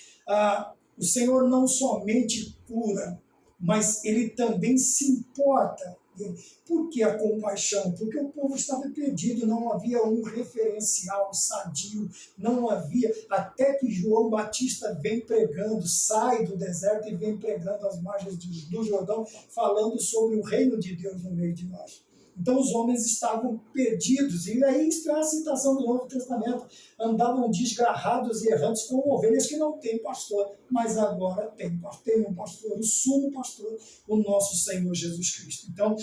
o Senhor não somente cura, mas ele também se importa. Por que a compaixão? Porque o povo estava perdido, não havia um referencial sadio, não havia, até que João Batista vem pregando, sai do deserto e vem pregando às margens do Jordão, falando sobre o reino de Deus no meio de nós. Então os homens estavam perdidos, e aí está a citação do Novo Testamento, andavam desgarrados e errantes como ovelhas que não têm pastor, mas agora tem um pastor, o sumo pastor, o nosso Senhor Jesus Cristo. Então,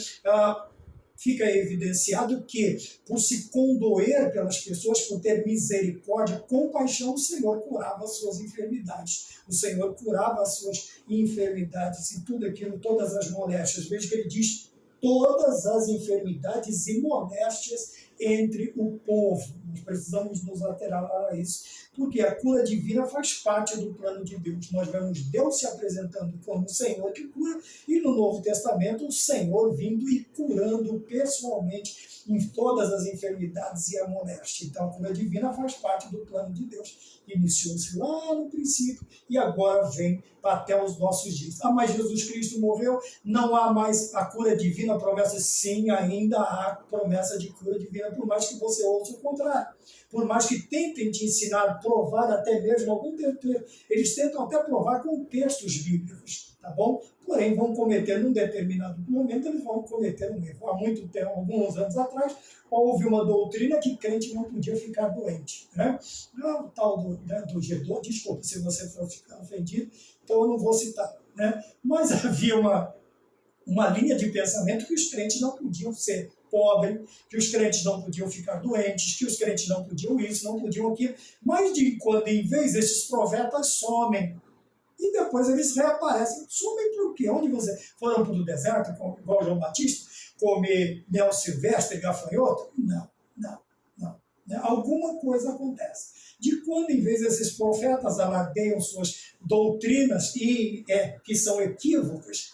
fica evidenciado que, por se condoer pelas pessoas, por ter misericórdia, compaixão, o Senhor curava as suas enfermidades. O Senhor curava as suas enfermidades e tudo aquilo, todas as moléstias. Veja que ele diz todas as enfermidades e moléstias entre o povo. Nós precisamos nos atentar a isso, porque a cura divina faz parte do plano de Deus. Nós vemos Deus se apresentando como o Senhor que cura, e no Novo Testamento o Senhor vindo e curando pessoalmente em todas as enfermidades e a moléstia. Então a cura divina faz parte do plano de Deus. Iniciou-se lá no princípio e agora vem até os nossos dias. Ah, mas Jesus Cristo morreu, não há mais a cura divina, a promessa? Sim, ainda há promessa de cura divina, por mais que você ouça o contrário. Por mais que tentem te ensinar, provar até mesmo algum tempo, eles tentam até provar com textos bíblicos, tá bom? Porém, vão cometer, num determinado momento, eles vão cometer um erro. Há muito tempo, alguns anos atrás, houve uma doutrina que crente não podia ficar doente, né? O tal do G2, desculpa se você for ficar ofendido, então eu não vou citar, né? Mas havia uma linha de pensamento que os crentes não podiam ser pobres, que os crentes não podiam ficar doentes, que os crentes não podiam isso, não podiam aquilo. Mas de quando em vez esses profetas somem, e depois eles reaparecem. Somem por quê? Onde você foram para o deserto, igual João Batista, comer mel silvestre e gafanhoto? Não. Alguma coisa acontece. De quando em vez esses profetas alardeiam suas doutrinas que são equívocas,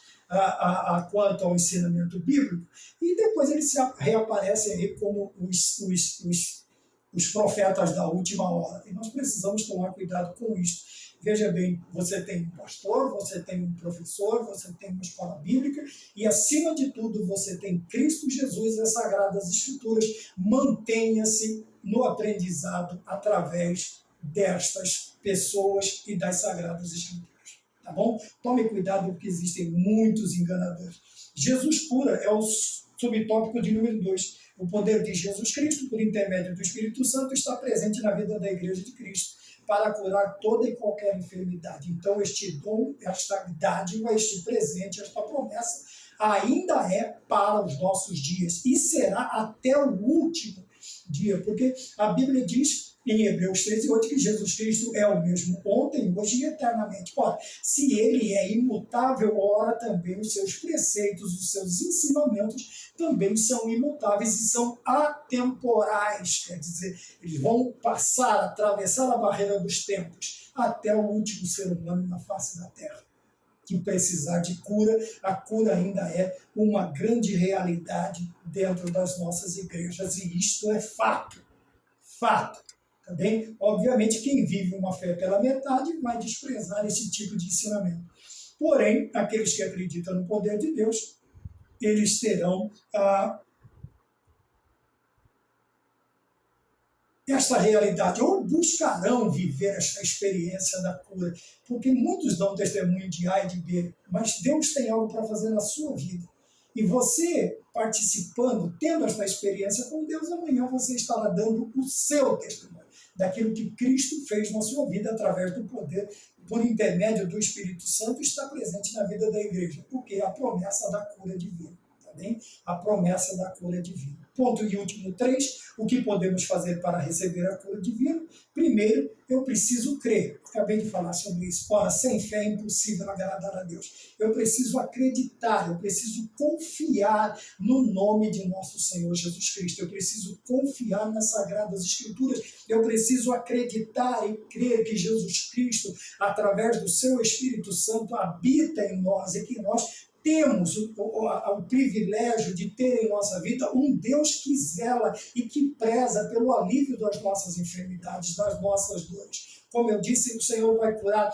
quanto ao ensinamento bíblico, e depois eles reaparecem aí como os profetas da última hora. E nós precisamos tomar cuidado com isso. Veja bem, você tem um pastor, você tem um professor, você tem uma escola bíblica e, acima de tudo, você tem Cristo Jesus e as Sagradas Escrituras. Mantenha-se no aprendizado através destas pessoas e das Sagradas Escrituras. Tá bom? Tome cuidado, porque existem muitos enganadores. Jesus cura é o subtópico de número 2. O poder de Jesus Cristo, por intermédio do Espírito Santo, está presente na vida da Igreja de Cristo para curar toda e qualquer enfermidade. Então, este dom, esta dádiva, este presente, esta promessa, ainda é para os nossos dias e será até o último dia, porque a Bíblia diz em Hebreus 13:8 que Jesus Cristo é o mesmo ontem, hoje e eternamente. Ora, se ele é imutável, ora também os seus preceitos, os seus ensinamentos também são imutáveis e são atemporais. Quer dizer, eles vão passar, atravessar a barreira dos tempos até o último ser humano na face da terra. Que precisar de cura, a cura ainda é uma grande realidade dentro das nossas igrejas, e isto é fato. Também, obviamente, quem vive uma fé pela metade vai desprezar esse tipo de ensinamento. Porém, aqueles que acreditam no poder de Deus, eles terão esta realidade, ou buscarão viver esta experiência da cura, porque muitos dão testemunho de A e de B, mas Deus tem algo para fazer na sua vida. E você, participando, tendo esta experiência com Deus, amanhã você estará dando o seu testemunho daquilo que Cristo fez na sua vida através do poder, por intermédio do Espírito Santo, está presente na vida da igreja, porque é a promessa da cura divina. Tá bem? A promessa da cura divina. Ponto e último 3, o que podemos fazer para receber a cura divina? Primeiro, eu preciso crer. Acabei de falar sobre isso. Ora, sem fé é impossível agradar a Deus. Eu preciso acreditar, eu preciso confiar no nome de nosso Senhor Jesus Cristo. Eu preciso confiar nas Sagradas Escrituras. Eu preciso acreditar e crer que Jesus Cristo, através do seu Espírito Santo, habita em nós e que nós temos o privilégio de ter em nossa vida um Deus que zela e que preza pelo alívio das nossas enfermidades, das nossas dores. Como eu disse, o Senhor vai curar,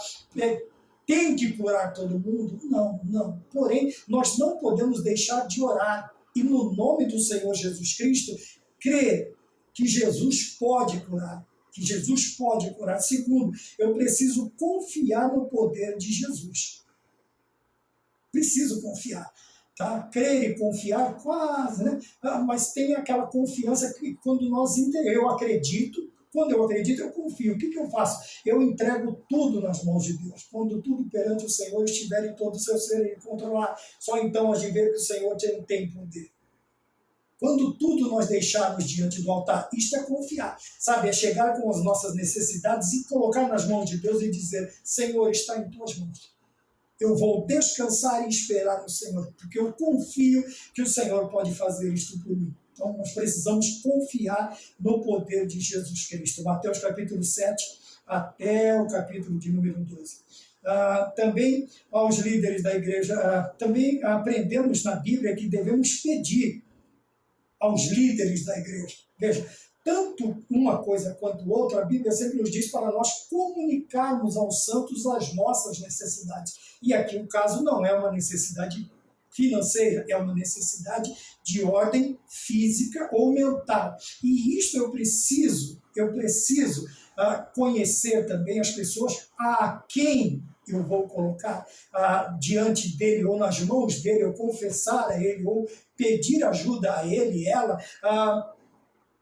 tem que curar todo mundo? Não. Porém, nós não podemos deixar de orar e, no nome do Senhor Jesus Cristo, crer que Jesus pode curar. Segundo, eu preciso confiar no poder de Jesus. Preciso confiar, tá? Crer e confiar quase, né? Mas tem aquela confiança que quando eu acredito, eu confio. O que eu faço? Eu entrego tudo nas mãos de Deus. Quando tudo perante o Senhor estiver em todo o seu ser e controlar, só então a gente vê que o Senhor tem poder. Quando tudo nós deixarmos diante do altar, isto é confiar, sabe? É chegar com as nossas necessidades e colocar nas mãos de Deus e dizer: Senhor, está em tuas mãos. Eu vou descansar e esperar no Senhor, porque eu confio que o Senhor pode fazer isto por mim. Então, nós precisamos confiar no poder de Jesus Cristo. Mateus capítulo 7 até o capítulo de número 12. Também aos líderes da igreja, também aprendemos na Bíblia que devemos pedir aos líderes da igreja. Veja, tanto uma coisa quanto outra, a Bíblia sempre nos diz para nós comunicarmos aos santos as nossas necessidades. E aqui o caso não é uma necessidade financeira, é uma necessidade de ordem física ou mental. E isso eu preciso conhecer também as pessoas a quem eu vou colocar diante dele ou nas mãos dele, ou confessar a ele, ou pedir ajuda a ele, ela,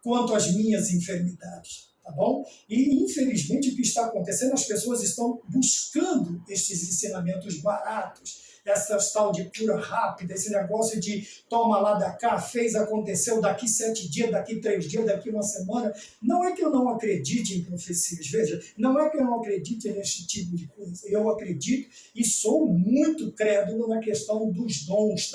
quanto às minhas enfermidades, tá bom? E, infelizmente, o que está acontecendo, as pessoas estão buscando estes ensinamentos baratos, essa tal de cura rápida, esse negócio de toma lá da cá, fez, aconteceu, daqui 7 dias, daqui 3 dias, daqui uma semana. Não é que eu não acredite em profecias, veja, não é que eu não acredite nesse tipo de coisa. Eu acredito e sou muito crédulo na questão dos dons,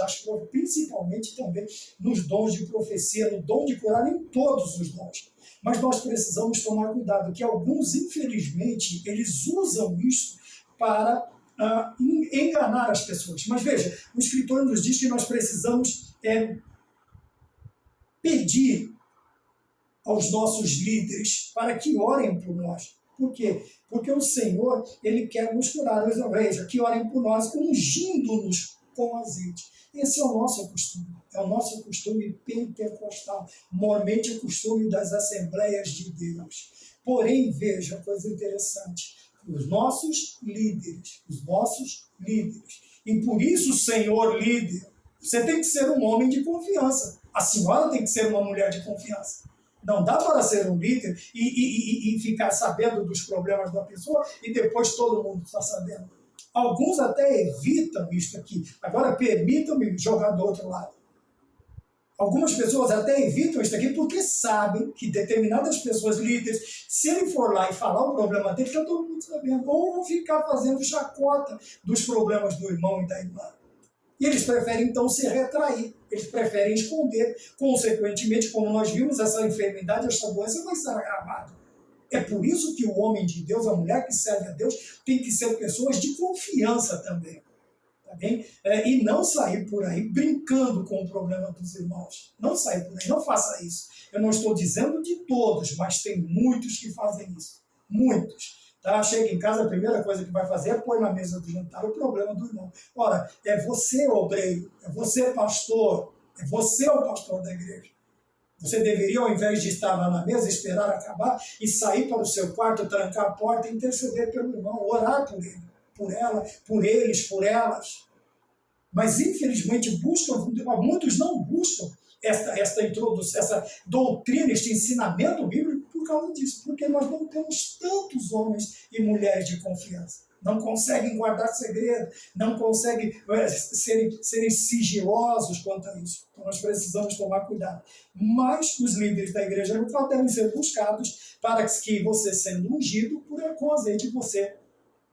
principalmente também nos dons de profecia, no dom de curar, em todos os dons. Mas nós precisamos tomar cuidado, que alguns, infelizmente, eles usam isso para enganar as pessoas. Mas veja, o escritor nos diz que nós precisamos pedir aos nossos líderes para que orem por nós. Por quê? Porque o Senhor, ele quer nos curar. Veja, que orem por nós, ungindo-nos com azeite. Esse é o nosso costume. É o nosso costume pentecostal. Normalmente é o costume das Assembleias de Deus. Porém, veja, coisa interessante. Os nossos líderes. E por isso, Senhor líder, você tem que ser um homem de confiança. A senhora tem que ser uma mulher de confiança. Não dá para ser um líder e ficar sabendo dos problemas da pessoa e depois todo mundo está sabendo. Alguns até evitam isso aqui. Agora, permitam-me jogar do outro lado. Algumas pessoas até evitam isso aqui porque sabem que determinadas pessoas, líderes, se ele for lá e falar o problema dele, está todo mundo sabendo. Ou vão ficar fazendo chacota dos problemas do irmão e da irmã. E eles preferem, então, se retrair. Eles preferem esconder. Consequentemente, como nós vimos, essa enfermidade, essa doença vai ser agravada. É por isso que o homem de Deus, a mulher que serve a Deus, tem que ser pessoas de confiança também. Tá bem? E não sair por aí brincando com o problema dos irmãos. Não sair por aí, não faça isso. Eu não estou dizendo de todos, mas tem muitos que fazem isso. Muitos. Tá? Chega em casa, a primeira coisa que vai fazer é pôr na mesa do jantar o problema do irmão. Ora, é você, obreiro, é você, pastor, é você o pastor da igreja. Você deveria, ao invés de estar lá na mesa, esperar acabar e sair para o seu quarto, trancar a porta e interceder pelo irmão, orar por ele, por ela, por eles, por elas. Mas, infelizmente, muitos não buscam esta introdução, essa doutrina, este ensinamento bíblico por causa disso, porque nós não temos tantos homens e mulheres de confiança. Não conseguem guardar segredo, não conseguem serem sigilosos quanto a isso. Então nós precisamos tomar cuidado. Mas os líderes da igreja local devem ser buscados para que você, sendo ungido com azeite, você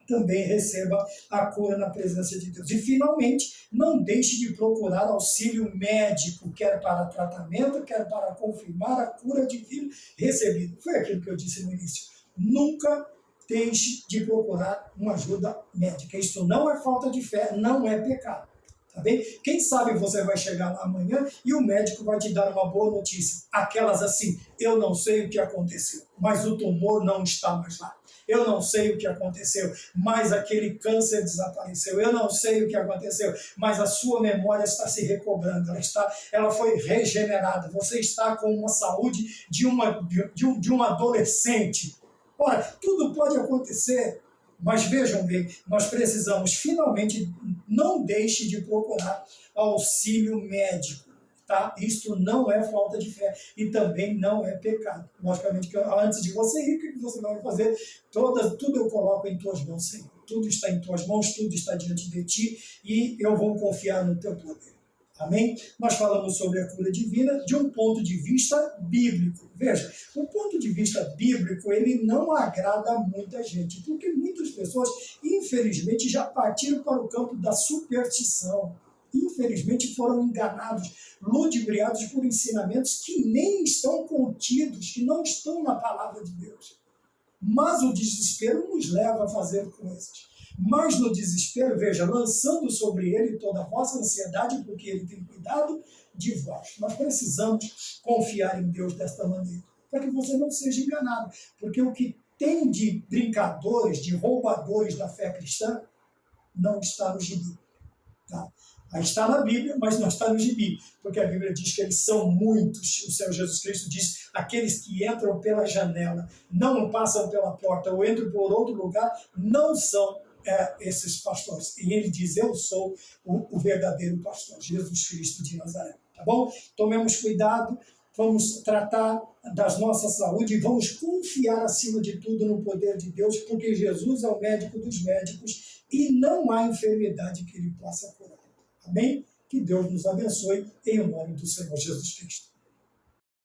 também receba a cura na presença de Deus. E, finalmente, não deixe de procurar auxílio médico, quer para tratamento, quer para confirmar a cura divina recebida. Foi aquilo que eu disse no início. Nunca deixe de procurar uma ajuda médica. Isso não é falta de fé, não é pecado. Tá bem? Quem sabe você vai chegar lá amanhã e o médico vai te dar uma boa notícia. Aquelas assim, eu não sei o que aconteceu, mas o tumor não está mais lá. Eu não sei o que aconteceu, mas aquele câncer desapareceu. Eu não sei o que aconteceu, mas a sua memória está se recobrando. Ela foi regenerada. Você está com uma saúde de uma adolescente. Ora, tudo pode acontecer. Mas vejam bem, nós precisamos finalmente, não deixe de procurar auxílio médico, tá? Isto não é falta de fé e também não é pecado. Logicamente, que antes de você ir, o que você vai fazer? Tudo eu coloco em tuas mãos, Senhor. Tudo está em tuas mãos, tudo está diante de ti e eu vou confiar no teu poder. Amém? Nós falamos sobre a cura divina de um ponto de vista bíblico. Veja, o ponto de vista bíblico, ele não agrada a muita gente, porque muitas pessoas, infelizmente, já partiram para o campo da superstição. infelizmente, foram enganados, ludibriados por ensinamentos que nem estão contidos, que não estão na palavra de Deus. Mas o desespero nos leva a fazer coisas. Mas no desespero, veja, lançando sobre ele toda a vossa ansiedade, porque ele tem cuidado de vós. Nós precisamos confiar em Deus desta maneira, para que você não seja enganado. Porque o que tem de brincadores, de roubadores da fé cristã, não está no gibi. Tá? Aí está na Bíblia, mas não está no gibi, porque a Bíblia diz que eles são muitos. O Senhor Jesus Cristo diz, aqueles que entram pela janela, não passam pela porta ou entram por outro lugar, não são esses pastores. E ele diz, eu sou o verdadeiro pastor, Jesus Cristo de Nazaré. Tá bom? Tomemos cuidado, vamos tratar das nossas saúde e vamos confiar acima de tudo no poder de Deus, porque Jesus é o médico dos médicos e não há enfermidade que ele possa curar. Amém? Que Deus nos abençoe em nome do Senhor Jesus Cristo.